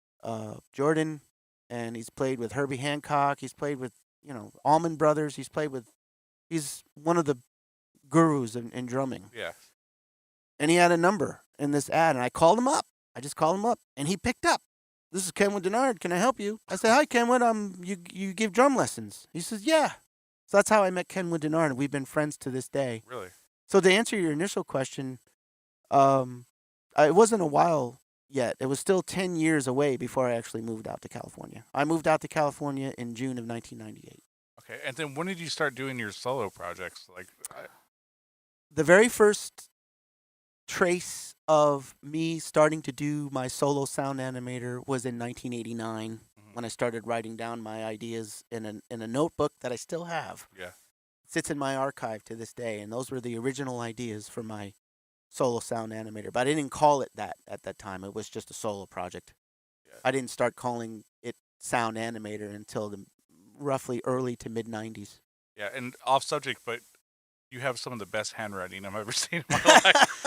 Jordan, and he's played with Herbie Hancock. He's played with Allman Brothers. He's one of the gurus in drumming. Yeah. And he had a number in this ad, and I called him up. I just called him up, and he picked up. "This is Kenwood Denard. Can I help you?" I said, "Hi, Kenwood. You give drum lessons?" He says, "Yeah." So that's how I met Kenwood Denard, and we've been friends to this day. Really? So to answer your initial question, it wasn't a while yet. It was still 10 years away before I actually moved out to California. I moved out to California in June of 1998. Okay. And then when did you start doing your solo projects? Like, The very first trace of me starting to do my solo sound animator was in 1989 when I started writing down my ideas in a notebook that I still have. Yeah. It sits in my archive to this day, and those were the original ideas for my solo sound animator. But I didn't call it that at that time. It was just a solo project. Yeah. I didn't start calling it sound animator until the roughly early to mid 90s. Yeah, and off subject, but you have some of the best handwriting I've ever seen in my life.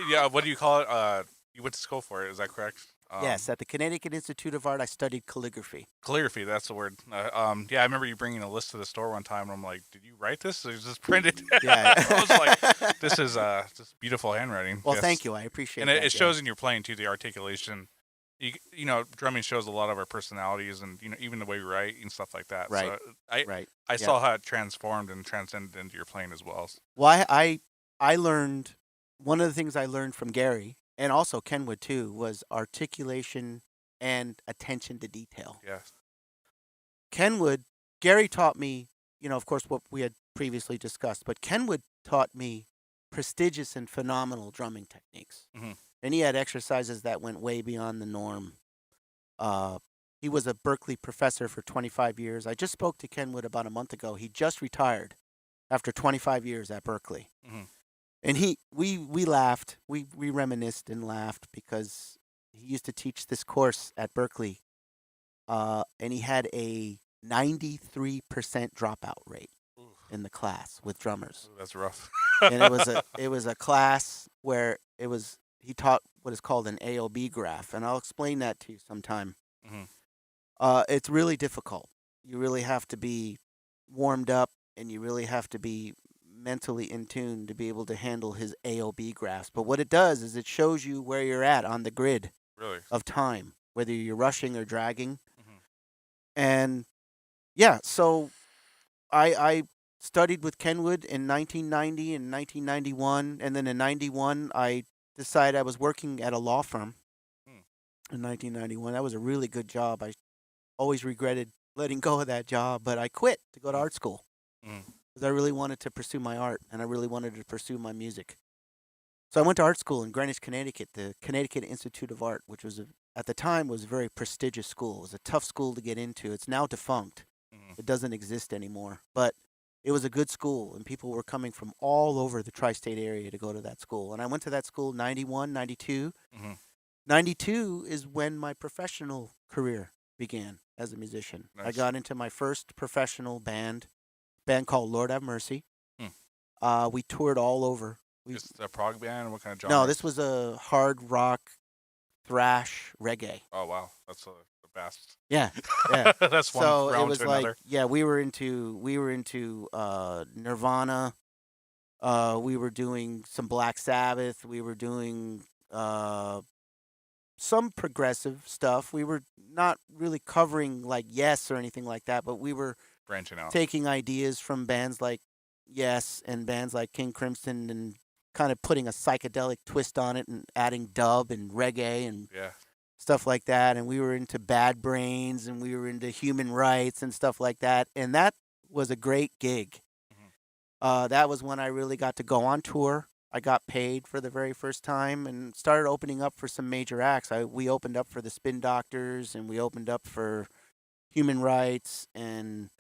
Yeah. What do you call it? You went to school for it. Is that correct? Yes, at the Connecticut Institute of Art, I studied calligraphy. Calligraphy, that's the word. Yeah, I remember you bringing a list to the store one time, and I'm like, "Did you write this? Or is this printed?" Yeah. I was like, "This is just beautiful handwriting." Well, Yes. thank you. I appreciate And that. it shows in your playing too, the articulation. drumming shows a lot of our personalities, and even the way we write and stuff like that. Right. So I Right. I Yeah. saw how it transformed and transcended into your playing as well. Well, I learned one of the things I learned from Gary and also Kenwood too was articulation and attention to detail. Yeah. Kenwood, Gary taught me, of course, what we had previously discussed, but Kenwood taught me prestigious and phenomenal drumming techniques. Mm-hmm. And he had exercises that went way beyond the norm. He was a Berkeley professor for 25 years. I just spoke to Kenwood about a month ago. He just retired after 25 years at Berkeley. Mm-hmm. And we laughed. We reminisced and laughed because he used to teach this course at Berkeley. And he had a 93% dropout rate in the class with drummers. Ooh, that's rough. And it was a class where he taught what is called an AOB graph, and I'll explain that to you sometime. Mm-hmm. It's really difficult. You really have to be warmed up, and you really have to be mentally in tune to be able to handle his AOB graphs. But what it does is it shows you where you're at on the grid of time, whether you're rushing or dragging. Mm-hmm. And yeah, so I studied with Kenwood in 1990 and 1991, and then in 91 I decided I was working at a law firm in 1991. That was a really good job. I always regretted letting go of that job, but I quit to go to art school because I really wanted to pursue my art and I really wanted to pursue my music. So I went to art school in Greenwich, Connecticut, the Connecticut Institute of Art, which was at the time was a very prestigious school. It was a tough school to get into. It's now defunct. It doesn't exist anymore, but it was a good school, and people were coming from all over the tri-state area to go to that school. And I went to that school 91, 92. 92 is when my professional career began as a musician. Nice. I got into my first professional band called Lord Have Mercy. We toured all over. Just a prog band? What kind of genre? No, this was a hard rock, thrash, reggae. Oh, wow. That's the best. Yeah. That's one so round it was to like, another. yeah, we were into Nirvana. We were doing some Black Sabbath. We were doing some progressive stuff. We were not really covering like Yes or anything like that, but we were branching out, taking ideas from bands like Yes and bands like King Crimson and kind of putting a psychedelic twist on it and adding dub and reggae and stuff like that. And we were into Bad Brains and we were into Human Rights and stuff like that. And that was a great gig. That was when I really got to go on tour. I got paid for the very first time and started opening up for some major acts. We opened up for the Spin Doctors and we opened up for Human Rights and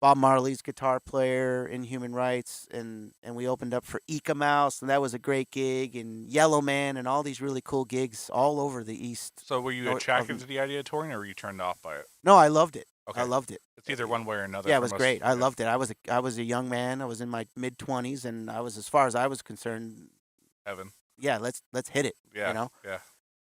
Bob Marley's guitar player in Human Rights, and we opened up for Eka Mouse, and that was a great gig, and Yellow Man, and all these really cool gigs all over the East. So were you attracted to the idea of touring, or were you turned off by it? No, I loved it. Okay. I loved it. It's either one way or another. Yeah, it was great. I loved it. I was a young man. I was in my mid-20s, and I was, as far as I was concerned, heaven. Yeah, let's hit it. Yeah. Yeah.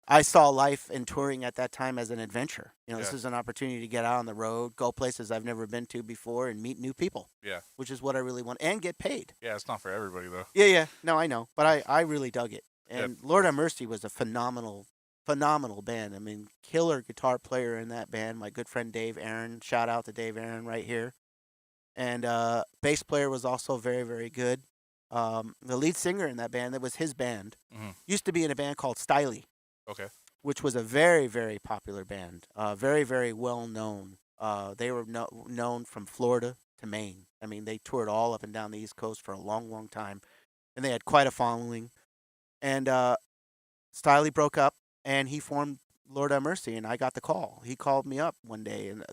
I saw life and touring at that time as an adventure. This is an opportunity to get out on the road, go places I've never been to before, and meet new people. Yeah. Which is what I really want, and get paid. Yeah, it's not for everybody though. Yeah. No, I know, but I really dug it. And Lord Have Mercy was a phenomenal band. I mean, killer guitar player in that band. My good friend Dave Aaron. Shout out to Dave Aaron right here. And bass player was also very, very good. The lead singer in that band, that was his band, used to be in a band called Styley. Okay. Which was a very, very popular band. Very, very well known. They were known from Florida to Maine. I mean, they toured all up and down the East Coast for a long, long time. And they had quite a following. And Styley broke up, and he formed Lord Have Mercy, and I got the call. He called me up one day. And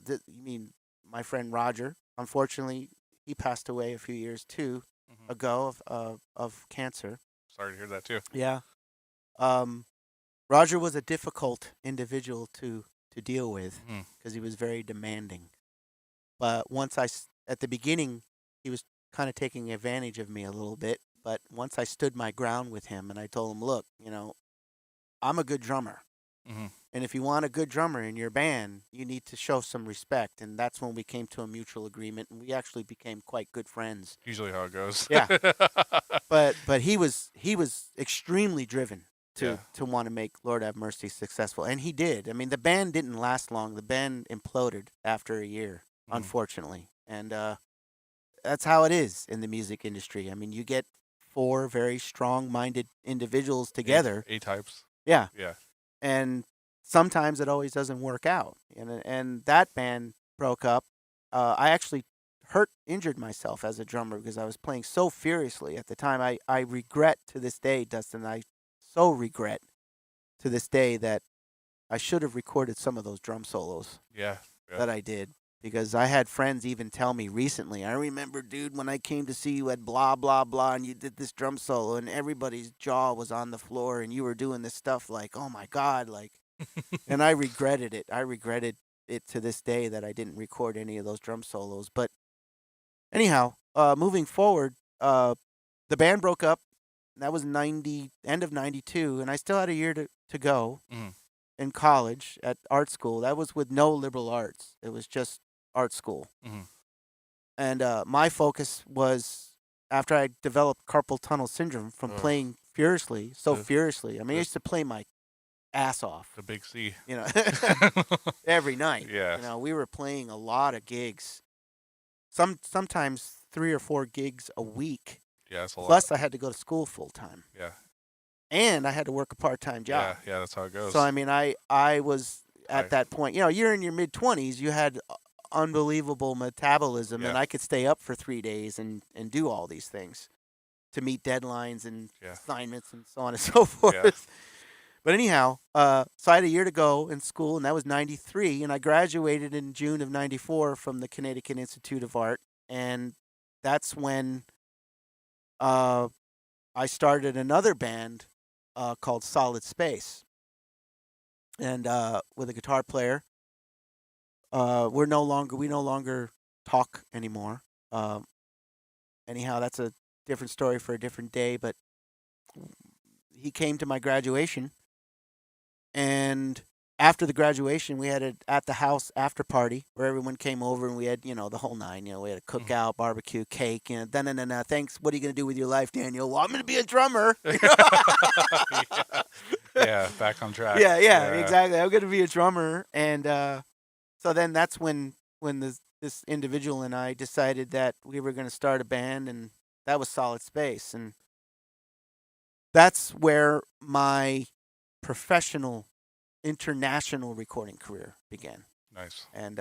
my friend Roger, unfortunately, he passed away a few years, too, ago of cancer. Sorry to hear that, too. Yeah. Roger was a difficult individual to deal with because he was very demanding. But at the beginning, he was kind of taking advantage of me a little bit. But once I stood my ground with him and I told him, look, I'm a good drummer. And if you want a good drummer in your band, you need to show some respect. And that's when we came to a mutual agreement, and we actually became quite good friends. Usually how it goes. Yeah. But he was extremely driven Yeah. to want to make Lord Have Mercy successful, and he did. I mean, the band didn't last long. The band imploded after a year, Mm. unfortunately, and that's how it is in the music industry. I mean, you get four very strong-minded individuals together. A types. Yeah, Yeah. and sometimes it always doesn't work out. And that band broke up. I actually injured myself as a drummer because I was playing so furiously at the time. I regret to this day, Dustin. I so regret to this day that I should have recorded some of those drum solos Yeah. Yeah. that I did, because I had friends even tell me recently, I remember, dude, when I came to see you at blah, blah, blah, and you did this drum solo, and everybody's jaw was on the floor, and you were doing this stuff like, oh my God, like, and I regretted it. I regretted it to this day that I didn't record any of those drum solos. But anyhow, moving forward, the band broke up. That was end of 92, and I still had a year to go Mhm. in college at art school. That was with no liberal arts. It was just art school. Mhm. And my focus was, after I developed carpal tunnel syndrome from Ugh. playing furiously, so The- furiously. I mean, I the- used to play my ass off, The big C. you know, every night. Yeah. You know, we were playing a lot of gigs. Sometimes 3 or 4 gigs a week. Yeah, that's a lot. Plus, I had to go to school full time, Yeah. and I had to work a part-time job. Yeah. Yeah. That's how it goes. So I mean, I was at Right. that point. You know, you're in your mid-20s. You had unbelievable metabolism, and Yeah. I could stay up for 3 days and do all these things to meet deadlines and Yeah. assignments and so on and so forth. But anyhow, so I had a year to go in school, and that was 93, and I graduated in June of 94 from the Connecticut Institute of Art, and that's when I started another band called Solid Space, and with a guitar player. We no longer talk anymore. Um, Anyhow, that's a different story for a different day. But he came to my graduation, and after the graduation, we had a at the house after party where everyone came over, and we had, the whole nine. We had a cookout, barbecue, cake. Thanks. What are you gonna do with your life, Daniel? Well, I'm gonna be a drummer. Yeah. Back on track. Yeah, exactly. I'm gonna be a drummer, and so then that's when this individual and I decided that we were gonna start a band, and that was Solid Space, and that's where my professional international recording career began. Nice. And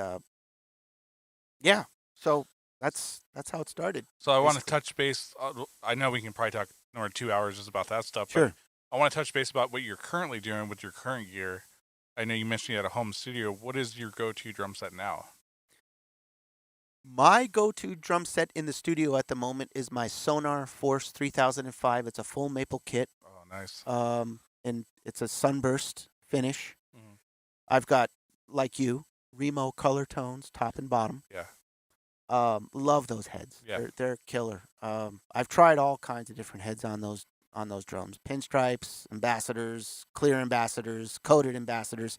yeah, so that's how it started. So I want to basically. touch base. I know we can probably talk another 2 hours just about that stuff. Sure. But I want to touch base about what you're currently doing with your current gear. I know you mentioned you had a home studio. What is your go-to drum set now? My go-to drum set in the studio at the moment is my Sonar Force 3005. It's a full maple kit. Oh, nice. And it's a sunburst finish. Mhm. I've got, like you, Remo color tones, top and bottom. Yeah. Love those heads. Yeah. They're killer. I've tried all kinds of different heads on those drums: pinstripes, ambassadors, clear ambassadors, coated ambassadors,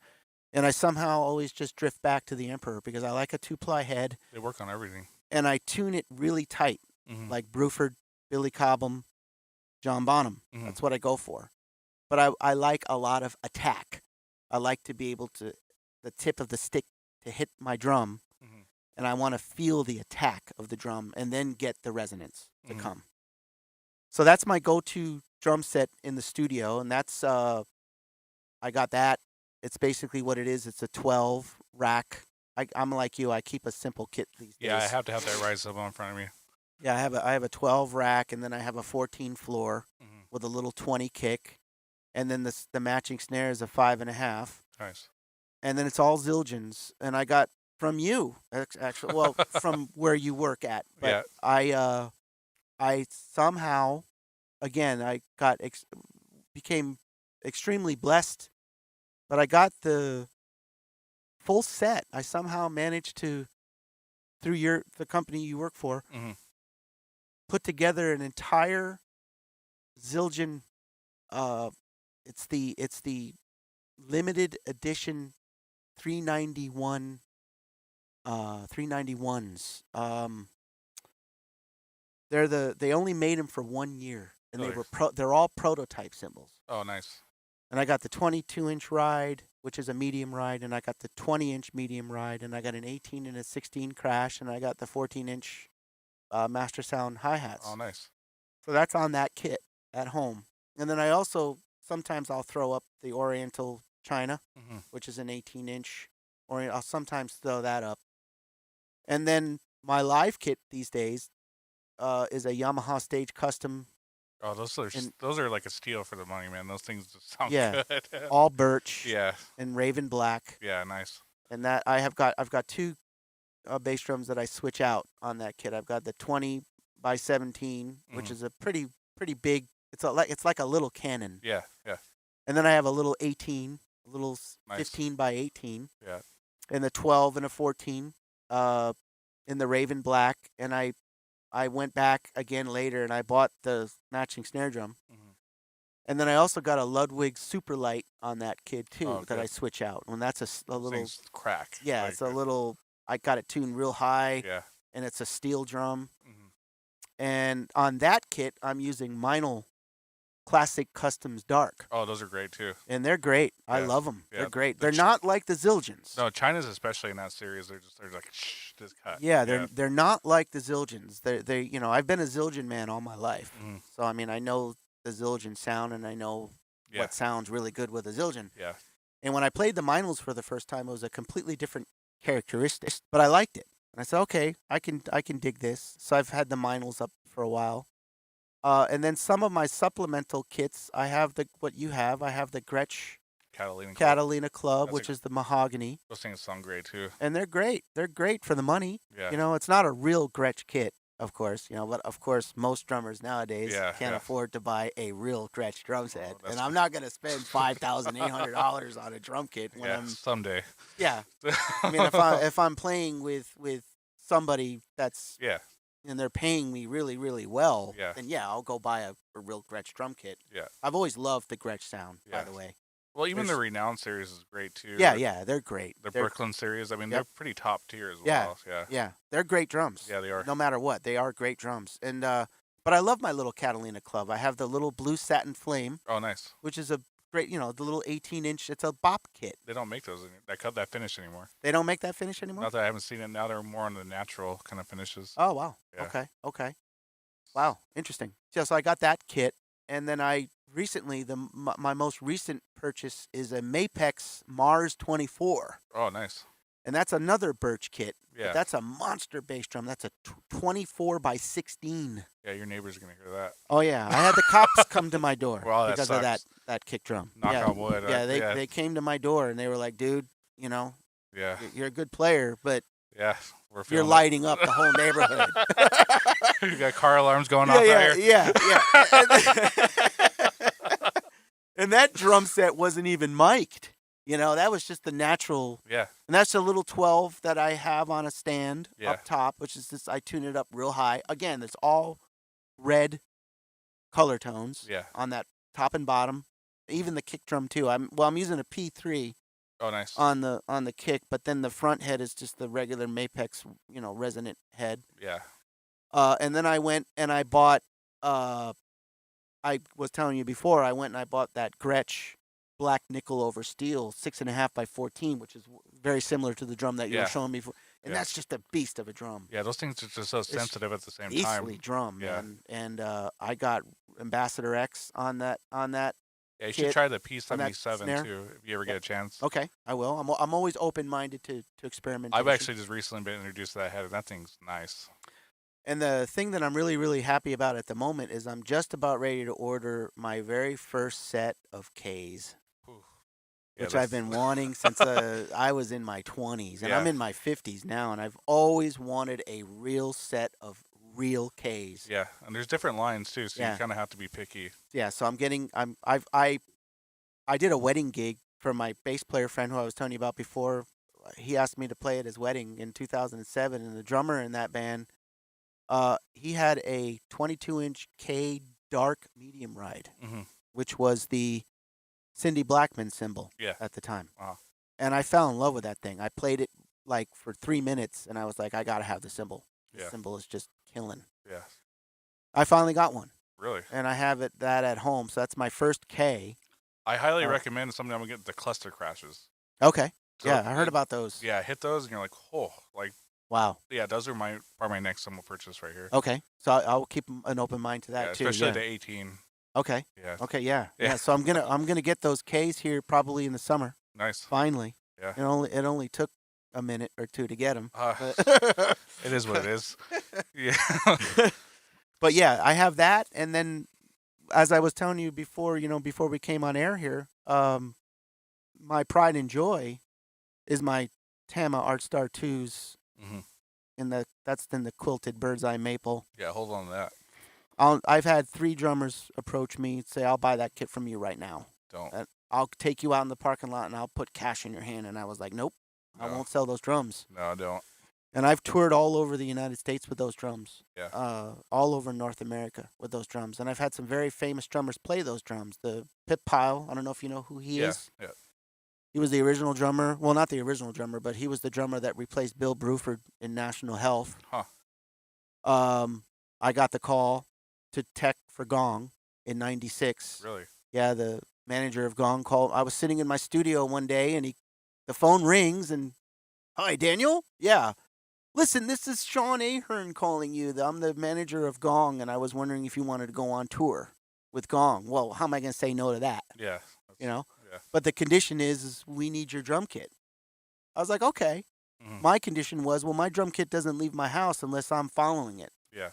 and I somehow always just drift back to the Emperor because I like a 2-ply head, They work on everything. and I tune it really tight, Mhm. like Bruford, Billy Cobham, John Bonham. Mhm. That's what I go for. But I like a lot of attack. I like to be able to, the tip of the stick to hit my drum, Mhm. and I want to feel the attack of the drum and then get the resonance to Mhm. come. So that's my go-to drum set in the studio, and that's I got that. It's basically what it is. It's a 12 rack. I'm like you. I keep a simple kit these days. Yeah, I have to have that rise up in front of me. Yeah, I have a 12 rack, and then I have a 14 floor Mhm. with a little 20 kick, and then the matching snare is a 5.5, Nice. and then it's all Zildjians. And I got from you, actually, well, from where you work at. But Yeah. I somehow, again, I became extremely blessed, but I got the full set. I somehow managed to, through the company you work for, Mhm. put together an entire Zildjian. It's the limited edition 391 391s. They only made them for 1 year, and Really? they're all prototype cymbals. Oh, nice. And I got the 22-inch ride, which is a medium ride, and I got the 20-inch medium ride, and I got an 18 and a 16 crash, and I got the 14-inch Master Sound hi-hats. Oh, nice. So that's on that kit at home. And then I also, sometimes I'll throw up the Oriental China, which is an 18-inch, or I'll sometimes throw that up. And then my live kit these days is a Yamaha Stage Custom. Oh, those are like a steal for the money, man. Those things just sound Yeah, good. all birch. Yeah. And Raven Black. Yeah, nice. And that I've got two bass drums that I switch out on that kit. I've got the 20 by 17, which is a pretty big. It's like a little cannon. Yeah, yeah. And then I have a little 18, a little Nice. 15 by 18. Yeah. And the 12 and a 14 in the Raven Black. And I went back again later and I bought the matching snare drum. And then I also got a Ludwig Superlight on that kit too that I switch out. When that's a little things crack. Yeah, like, it's a little. I got it tuned real high. Yeah. And it's a steel drum. And on that kit, I'm using Meinl Classic Customs Dark. Oh, those are great too. And they're great. I Yeah. love them. Yeah. They're great. They're not like the Zildjians. No, China's especially in that series. They're like shh, just cut. Yeah, they're not like the Zildjians. They I've been a Zildjian man all my life. So I mean, I know the Zildjian sound and I know what sounds really good with a Zildjian. Yeah. And when I played the Meinls for the first time, it was a completely different characteristic, but I liked it. And I said, okay, I can dig this. So I've had the Meinls up for a while. And then some of my supplemental kits, I have what you have. I have the Gretsch Catalina Club, which is the mahogany. Those things sound great too. And they're great. They're great for the money. Yeah. You know, it's not a real Gretsch kit, of course. You know, but of course, most drummers nowadays can't afford to buy a real Gretsch drum set. And I'm not going to spend $5,800 on a drum kit when I'm someday. Yeah. I mean, if I'm playing with somebody that's and they're paying me really, really well, then I'll go buy a real Gretsch drum kit. Yeah. I've always loved the Gretsch sound, by the way. Well, even the Renown series is great too. Yeah, they're great. The Brooklyn series, I mean, they're pretty top tier as well. Yeah, they're great drums. Yeah, they are. No matter what, they are great drums. And but I love my little Catalina Club. I have the little blue satin flame. Oh, nice. Which is a great, the little 18-inch. It's a bop kit. They don't make those that finish anymore. They don't make that finish anymore? Not that I haven't seen it. Now they're more on the natural kind of finishes. Oh, wow. Yeah. Okay. Wow, interesting. So I got that kit, and then I recently, my most recent purchase is a Mapex Mars 24. Oh, nice. And that's another birch kit. Yeah. But that's a monster bass drum. That's a 24 by 16. Yeah, your neighbors are going to hear that. Oh, yeah. I had the cops come to my door because of that kick drum. Knock on wood. Yeah, they came to my door, and they were like, dude, yeah, you're a good player, but you're lighting up the whole neighborhood. You got car alarms going off out here. Yeah. And that drum set wasn't even mic'd. That was just the natural. Yeah. And that's a little 12 that I have on a stand up top, which is I tune it up real high. Again, it's all red color tones on that top and bottom. Even the kick drum too. I'm using a P3. Oh, nice. On the kick, but then the front head is just the regular Mapex, resonant head. Yeah. And then I went and I bought. I was telling you before, I went and I bought that Gretsch black nickel over steel 6.5 by 14, which is very similar to the drum that you were showing me before. And that's just a beast of a drum. Yeah, those things are just so sensitive at the same time. Beastly drum, man. And I got Ambassador X on that. Yeah, you should try the P77 too if you ever get a chance. Okay, I will. I'm always open-minded to experiment. I've actually just recently been introduced to that head, and that thing's nice. And the thing that I'm really, really happy about at the moment is I'm just about ready to order my very first set of Ks, which I've been wanting since I was in my 20s. And I'm in my 50s now, and I've always wanted a real set of real Ks. Yeah, and there's different lines too, so you kind of have to be picky. Yeah, so I did a wedding gig for my bass player friend who I was telling you about before. He asked me to play at his wedding in 2007, and the drummer in that band, he had a 22-inch K dark medium ride, which was the Cindy Blackman cymbal at the time. Wow. And I fell in love with that thing. I played it like for 3 minutes, and I was like, I got to have the cymbal. The cymbal is just killing. Yeah. I finally got one. Really? And I have that at home. So that's my first K. I highly Uh, recommend someday I'm gonna get the cluster crashes. Okay. So Yeah, I heard about those. yeah, hit those and you're like, oh, like Wow. yeah, those are my next summer purchase right here. Okay. So I'll keep an open mind to Yeah, that too. especially Yeah. the 18. Okay. Yeah, Okay. Yeah. yeah, Yeah. So I'm gonna get those K's here probably in the summer. nice. Finally. Yeah, It only took a minute or two to get them. uh, But it is what it is. Yeah, but yeah, I have that, and then as I was telling you before, before we came on air here, my pride and joy is my Tama Art Star 2s hmm that's in the quilted bird's eye maple. yeah. Hold on to that. I've had 3 drummers approach me and say, "I'll buy that kit from you right now. Don't. I'll take you out in the parking lot and I'll put cash in your hand." And I was like, "Nope, I No, won't sell those drums." no, don't. And I've toured all over the United States with those drums, Yeah, all over North America with those drums. And I've had some very famous drummers play those drums. The Pip Pile, I don't know if you know who he yeah, is. yeah. He was the original drummer. Well, not the original drummer, but he was the drummer that replaced Bill Bruford in National Health. Huh? I got the call to tech for Gong in '96. Really? Yeah, the manager of Gong called. I was sitting in my studio one day, and the phone rings, and hi, Daniel. Yeah, listen, this is Sean Ahern calling you. I'm the manager of Gong, and I was wondering if you wanted to go on tour with Gong. Well, how am I going to say no to that? Yeah. You know. Yeah. But the condition is we need your drum kit. I was like, okay. hmm My condition was, well, my drum kit doesn't leave my house unless I'm following it. Yeah.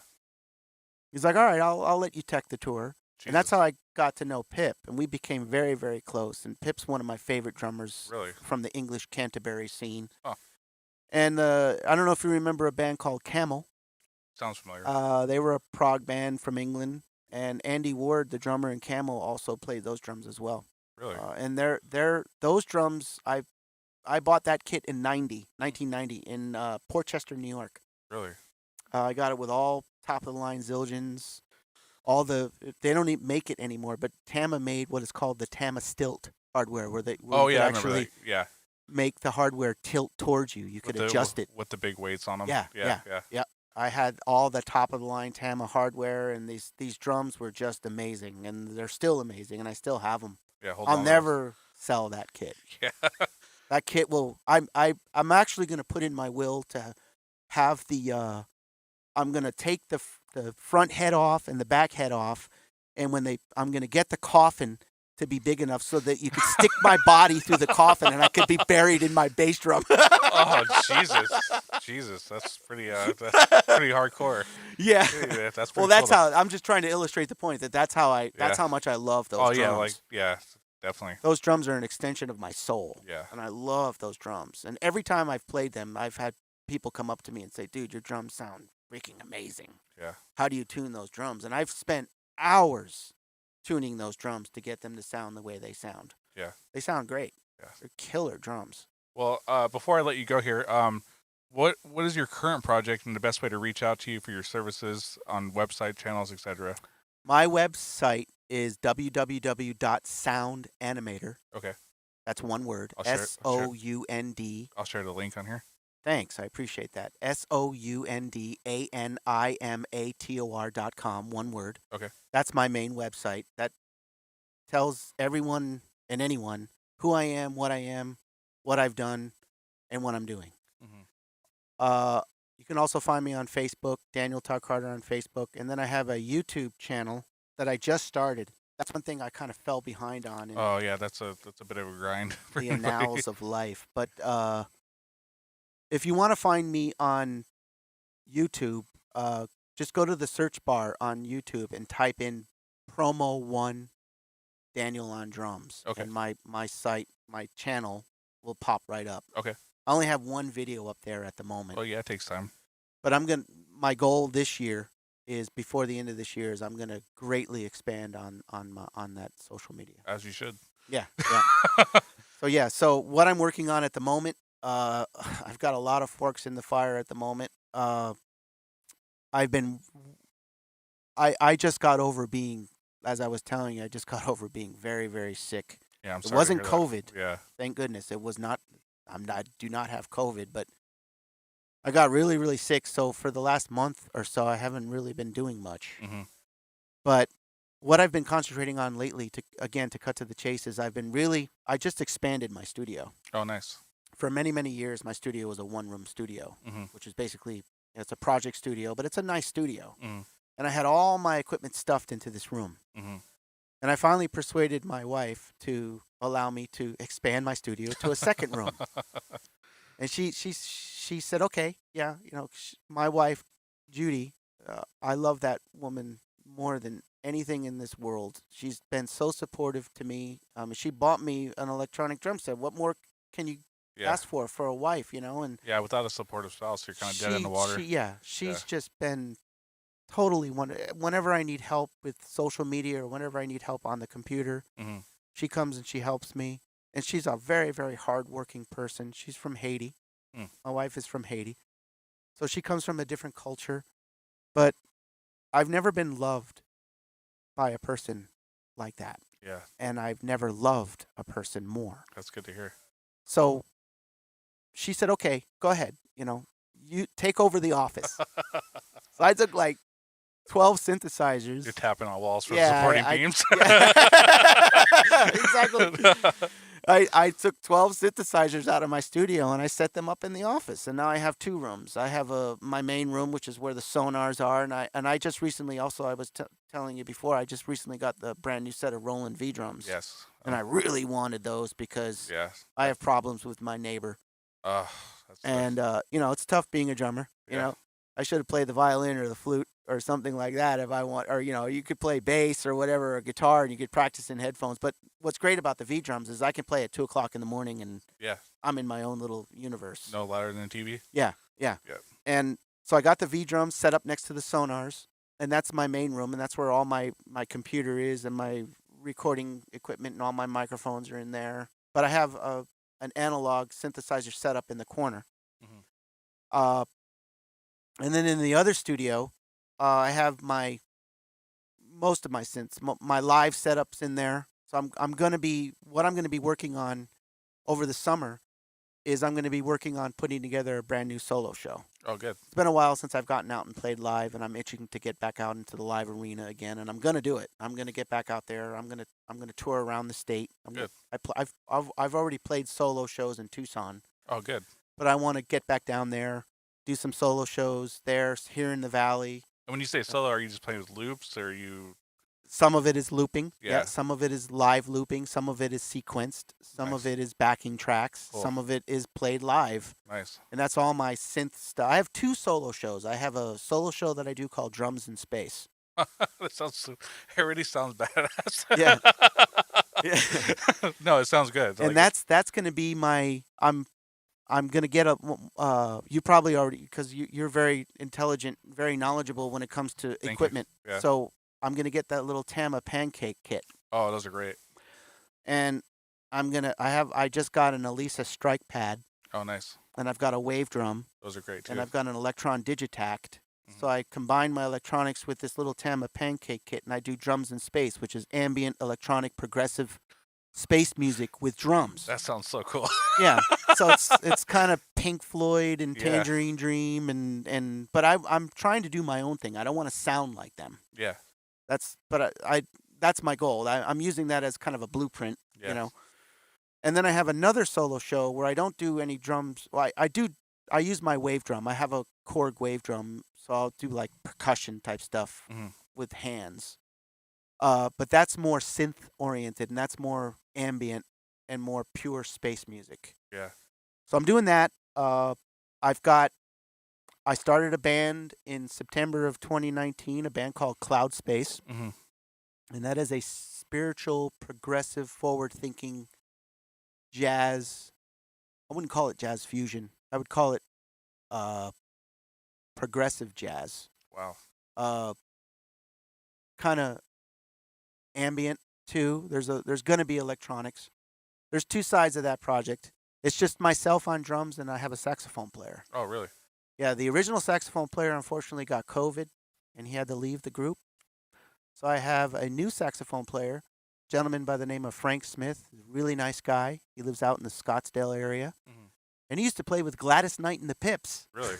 He's like, all right, I'll let you tech the tour. And that's Jesus. how I got to know Pip, and we became very, very close. And Pip's one of my favorite drummers Really? from the English Canterbury scene. Huh. And I don't know if you remember a band called Camel. Sounds familiar. They were a prog band from England, and Andy Ward, the drummer in Camel, also played those drums as well. Really? And those drums, I bought that kit in 1990 in Portchester, New York. Really? I got it with all top of the line Zildjians. They don't even make it anymore, but Tama made what is called the Tama Stilt hardware, where Oh you yeah, I could remember actually that. Yeah. make the hardware tilt towards you. You could adjust it. With the big weights on them. Yeah, Yeah. yeah. I had all the top of the line Tama hardware, and these drums were just amazing, and they're still amazing, and I still have them. Yeah. Hold I'll on. never sell that kit. Yeah. That kit will. I'm actually going to put in my will to have the. I'm going to take the front head off and the back head off, and I'm going to get the coffin to be big enough so that you could stick my body through the coffin and I could be buried in my bass drum. Oh Jesus, that's pretty hardcore. Yeah. Yeah, that's Well, pretty that's cool. how I'm just trying to illustrate the point that's Yeah. how much I love those Oh drums. yeah, definitely. Those drums are an extension of my soul. Yeah. And I love those drums. And every time I've played them, I've had people come up to me and say, "Dude, your drums sound freaking amazing. Yeah. How do you tune those drums?" And I've spent hours tuning those drums to get them to sound the way they sound. Yeah. They sound great. Yeah. They're killer drums. Well, before I let you go here, what is your current project and the best way to reach out to you for your services on website, channels, etc.? My website is www.soundanimator. Okay. That's one word. I'll share it. Sound. I'll share the link on here. Thanks. I appreciate that. soundanimator.com. One word. Okay. That's my main website. That tells everyone and anyone who I am, what I've done, and what I'm doing. Mm-hmm. You can also find me on Facebook, Daniel Todd Carter on Facebook, and then I have a YouTube channel that I just started. That's one thing I kind of fell behind on in Oh yeah, that's a bit of a grind. For the anybody. annals of life. But if you want to find me on YouTube, just go to the search bar on YouTube and type in Promo 1 Daniel on Drums. Okay. And my site, my channel will pop right up. Okay. I only have one video up there at the moment. Oh yeah, it takes time. But my goal this year is before the end of this year is I'm gonna greatly expand on that social media. As you should. Yeah. So what I'm working on at the moment, I've got a lot of forks in the fire at the moment. I just got over being, as I was telling you, I just got over being very, very sick. Yeah, I'm It sorry. wasn't to hear COVID. that. Yeah. Thank goodness it was not. I do not have COVID, but I got really, really sick. So for the last month or so, I haven't really been doing much. Mm-hmm. But what I've been concentrating on lately, to cut to the chase, is I just expanded my studio. Oh, nice. For many, many years, my studio was a one-room studio, Mm-hmm. which is basically, it's a project studio, but it's a nice studio. Mm-hmm. And I had all my equipment stuffed into this room. Mm-hmm. And I finally persuaded my wife to allow me to expand my studio to a second room. And she said, okay, yeah, my wife, Judy, I love that woman more than anything in this world. She's been so supportive to me. She bought me an electronic drum set. What more can you Yeah. ask for a wife, And Yeah, without a supportive spouse, you're kind of dead in the water. she's just been totally whenever I need help with social media or whenever I need help on the computer, Mm-hmm. she comes and she helps me. And she's a very, very hardworking person. She's from Haiti. Mm. My wife is from Haiti. So she comes from a different culture. But I've never been loved by a person like that. Yeah, And I've never loved a person more. that's good to hear. So she said, okay, go ahead. You take over the office. So I took like 12 synthesizers. You're tapping on walls for Yeah, supporting beams. Exactly. I took 12 synthesizers out of my studio and I set them up in the office. And now I have two rooms. I have my main room, which is where the sonars are. And I just recently, also, I was telling you before, I just recently got the brand new set of Roland V drums. Yes. And I really wanted those because Yeah. I have problems with my neighbor. That's And, it's tough being a drummer. Yeah. I should have played the violin or the flute or something like that if I want. Or, you could play bass or whatever, or guitar, and you could practice in headphones. But what's great about the V drums is I can play at 2 o'clock in the morning and Yeah. I'm in my own little universe. No louder than TV. Yeah. And so I got the V drums set up next to the sonars, and that's my main room, and that's where all my computer is and my recording equipment and all my microphones are in there. But I have an analog synthesizer set up in the corner. Mm-hmm. And then in the other studio, I have most of my synths, my live setups in there. So I'm gonna be working on over the summer is I'm gonna be working on putting together a brand new solo show. Oh, good. It's been a while since I've gotten out and played live, and I'm itching to get back out into the live arena again. And I'm gonna do it. I'm gonna get back out there. I'm gonna tour around the state. Good. I've already played solo shows in Tucson. Oh, good. But I want to get back down there, do some solo shows there, here in the valley. And when you say solo, are you just playing with loops, or are you? Some of it is looping. Yeah. Some of it is live looping. Some of it is sequenced. Some of it is backing tracks. Cool. Some of it is played live. Nice. And that's all my synth stuff. I have 2 solo shows. I have a solo show that I do called Drums in Space. It really sounds badass. Yeah. No, it sounds good. And that's going to be my. I'm going to get a. You probably already, because you're very intelligent, very knowledgeable when it comes to equipment. Yeah. So I'm going to get that little Tama pancake kit. Oh, those are great. And I just got an Elisa strike pad. Oh, nice. And I've got a wave drum. Those are great too. And I've got an Electron Digitact. So I combine my electronics with this little Tama pancake kit, and I do Drums in Space, which is ambient electronic progressive space music with drums. That sounds so cool. Yeah. So it's kind of Pink Floyd and Tangerine Dream but I'm trying to do my own thing. I don't want to sound like them. Yeah. That's my goal. I'm using that as kind of a blueprint, And then I have another solo show where I don't do any drums. Well, I use my wave drum. I have a Korg wave drum, so I'll do like percussion type stuff with hands. But that's more synth oriented, and that's more ambient and more pure space music. Yeah. So I'm doing that. I started a band in September of 2019, a band called Cloud Space. Mm-hmm. And that is a spiritual, progressive, forward-thinking jazz. I wouldn't call it jazz fusion. I would call it progressive jazz. Wow. Kind of ambient too. There's going to be electronics. There's 2 sides of that project. It's just myself on drums, and I have a saxophone player. Oh, really? Yeah, the original saxophone player unfortunately got COVID, and he had to leave the group. So I have a new saxophone player, a gentleman by the name of Frank Smith, really nice guy. He lives out in the Scottsdale area. And he used to play with Gladys Knight and the Pips. Really?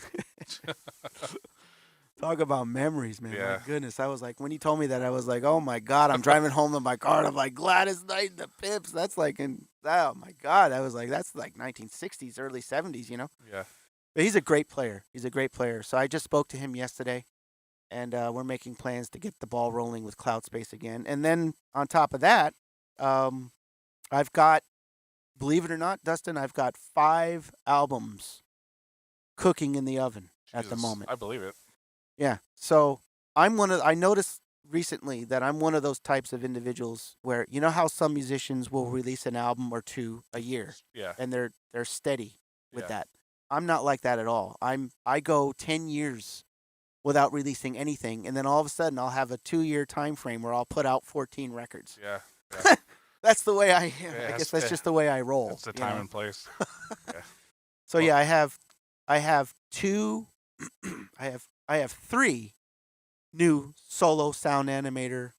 Talk about memories, man. My Yeah. goodness. I was like, when he told me that, I was like, oh my God, I'm driving home in my car. And I'm like, Gladys Knight and the Pips. That's like oh my God. I was like, that's like 1960s, early 70s, you know? Yeah. But he's a great player. He's a great player. So I just spoke to him yesterday, and we're making plans to get the ball rolling with Cloud Space again. And then on top of that, um, I've got, believe it or not, Dustin, I've got 5 albums cooking in the oven at the Jesus, moment. I believe it. Yeah. So I noticed recently that I'm one of those types of individuals where, you know how some musicians will release an album or 2 a year Yeah. and they're steady with Yeah. that. I'm not like that at all. I go 10 years without releasing anything, and then all of a sudden I'll have a 2-year time frame where I'll put out 14 records. Yeah. Yeah. That's the way I am. Yeah, I guess that's just the way I roll. It's the time and place. Yeah. So Well- yeah, I have 2 I have 3 new solo sound animator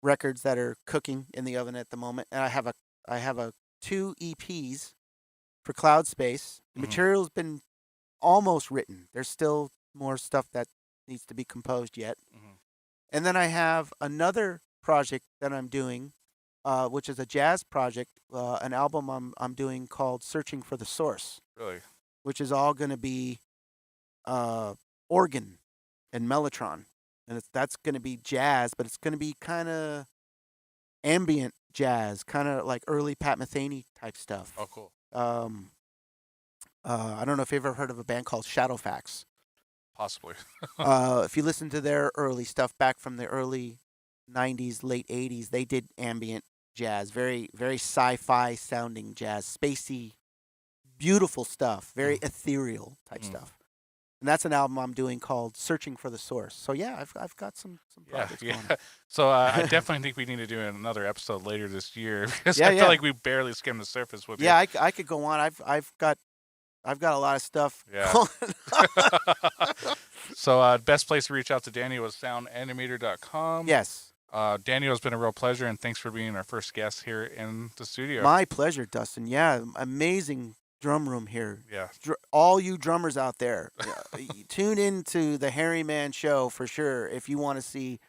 records that are cooking in the oven at the moment, and I have a 2 EPs for Cloud Space. The Mhm. material's been almost written. There's still more stuff that needs to be composed yet. Mhm. And then I have another project that I'm doing, which is a jazz project, an album I'm doing called Searching for the Source, Really. which is all going to be organ and mellotron, and that's going to be jazz, but it's going to be kind of ambient jazz, kind of like early Pat Metheny type stuff. Oh, cool. I don't know if you've ever heard of a band called Shadowfax. Possibly. If you listen to their early stuff back from the early 90s, late 80s, they did ambient jazz, very, very sci-fi sounding jazz, spacey, beautiful stuff, very ethereal type stuff. And that's an album I'm doing called Searching for the Source. So yeah, I've got some projects going on. So I definitely think we need to do another episode later this year because Yeah, I yeah. feel like we barely skimmed the surface with Yeah, I could go on. I've got a lot of stuff. Yeah. going on. So best place to reach out to Daniel is soundanimator.com. Yes. Daniel, it's been a real pleasure, and thanks for being our first guest here in the studio. My pleasure, Dustin. Yeah, amazing drum room here. Yeah. All you drummers out there, tune into the HAIRYMAN Show for sure if you want to see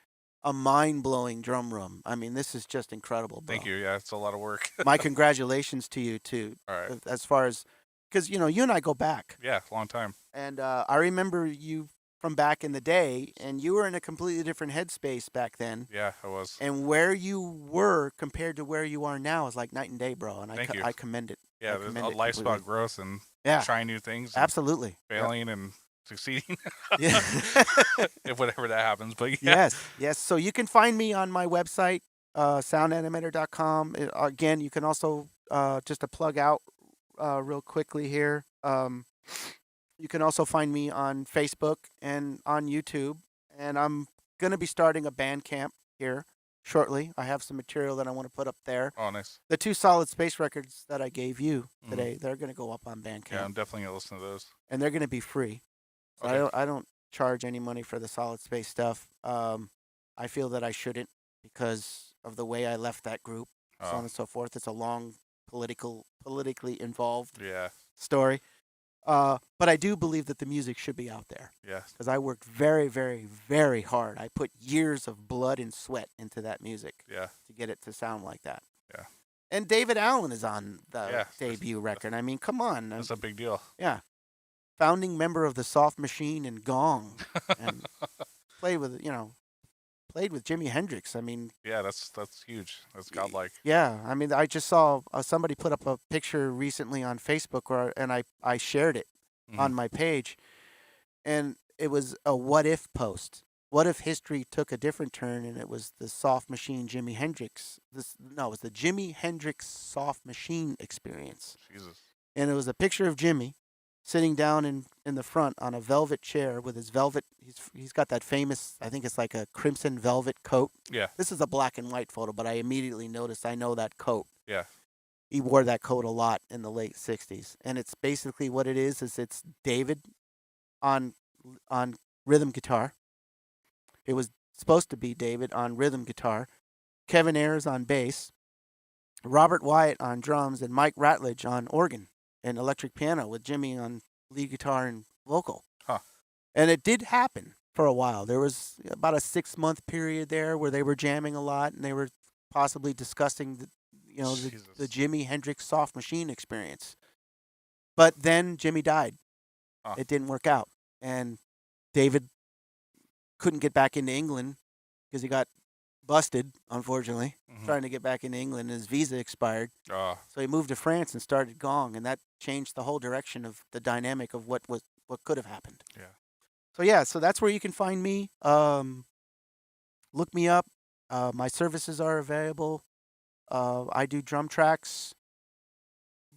a mind-blowing drum room. I mean, this is just incredible, bro. Thank you. Yeah, it's a lot of work. My congratulations to you, too. All right. As far as, because, you and I go back. Yeah, long time. And I remember you from back in the day, and you were in a completely different headspace back then. Yeah, I was. And where you were compared to where you are now is like night and day, bro. And Thank you. I commend it. Yeah, there's a life's about growth and trying new things. And Absolutely. failing and succeeding. Yeah. If whatever that happens. But yeah. Yes. So you can find me on my website, soundanimator.com. Again, you can also, just to plug out real quickly here, you can also find me on Facebook and on YouTube. And I'm going to be starting a Bandcamp here shortly. I have some material that I want to put up there. Oh, nice. The 2 Solid Space records that I gave you today, they're going to go up on Bandcamp. Yeah, I'm definitely going to listen to those. And they're going to be free. So Okay. I don't charge any money for the Solid Space stuff. I feel that I shouldn't because of the way I left that group, so on and so forth. It's a long politically involved Yeah. story. But I do believe that the music should be out there Yeah. because I worked very, very, very hard. I put years of blood and sweat into that music Yeah. to get it to sound like that. Yeah. And David Allen is on the Yeah. debut record. I mean, come on. That's a big deal. Yeah. Founding member of the Soft Machine and Gong. And played with Jimi Hendrix. I mean, Yeah, that's huge. That's godlike. yeah. I mean, I just saw somebody put up a picture recently on Facebook and I shared it on my page. And it was a what if post. What if history took a different turn and it was the Soft Machine Jimi Hendrix? It was the Jimi Hendrix Soft Machine experience. Jesus. And it was a picture of Jimmy sitting down in the front on a velvet chair with his velvet. He's got that famous, I think it's like a crimson velvet coat. Yeah. This is a black and white photo, but I immediately noticed I know that coat. Yeah. He wore that coat a lot in the late 60s. And it's basically what it is it's David on rhythm guitar. It was supposed to be David on rhythm guitar, Kevin Ayers on bass, Robert Wyatt on drums, and Mike Ratledge on organ and electric piano with Jimmy on lead guitar and vocal. Huh. And it did happen. for a while. There was about a 6-month period there where they were jamming a lot, and they were possibly discussing the Jesus. Jimi Hendrix Soft Machine experience. But then Jimmy died. Huh. It didn't work out, and David couldn't get back into England because he got busted, unfortunately, trying to get back into England. His visa expired. Uh, So he moved to France and started Gong, and that changed the whole direction of the dynamic of what could have happened. yeah. So yeah, so that's where you can find me. Look me up. My services are available. I do drum tracks,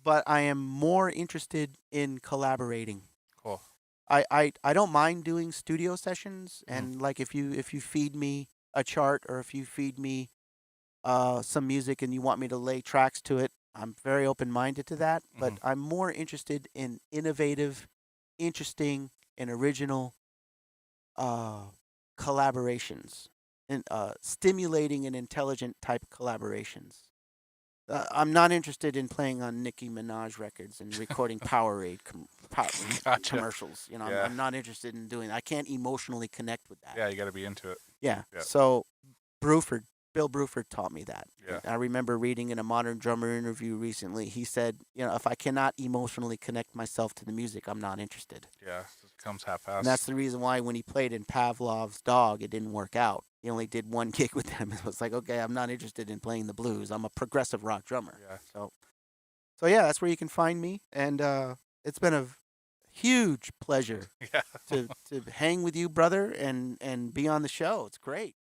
but I am more interested in collaborating. Cool. I don't mind doing studio sessions, Mhm. and like if you feed me a chart or if you feed me some music and you want me to lay tracks to it, I'm very open minded to that. But I'm more interested in innovative, interesting, and original collaborations and stimulating and intelligent type collaborations. I'm not interested in playing on Nicki Minaj records and recording Powerade Gotcha. commercials. You know, Yeah. I'm not interested in doing. I can't emotionally connect with that. Yeah, you got to be into it. Yeah. Yeah. So Bill Bruford taught me that. Yeah. I remember reading in a Modern Drummer interview recently. He said, if I cannot emotionally connect myself to the music, I'm not interested. Yeah, it comes And half-assed. that's the reason why when he played in Pavlov's Dog, it didn't work out. He only did one gig with them. It was like, okay, I'm not interested in playing the blues. I'm a progressive rock drummer. Yeah. So yeah, that's where you can find me. And it's been a huge pleasure Yeah. to hang with you, brother, and be on the show. It's great.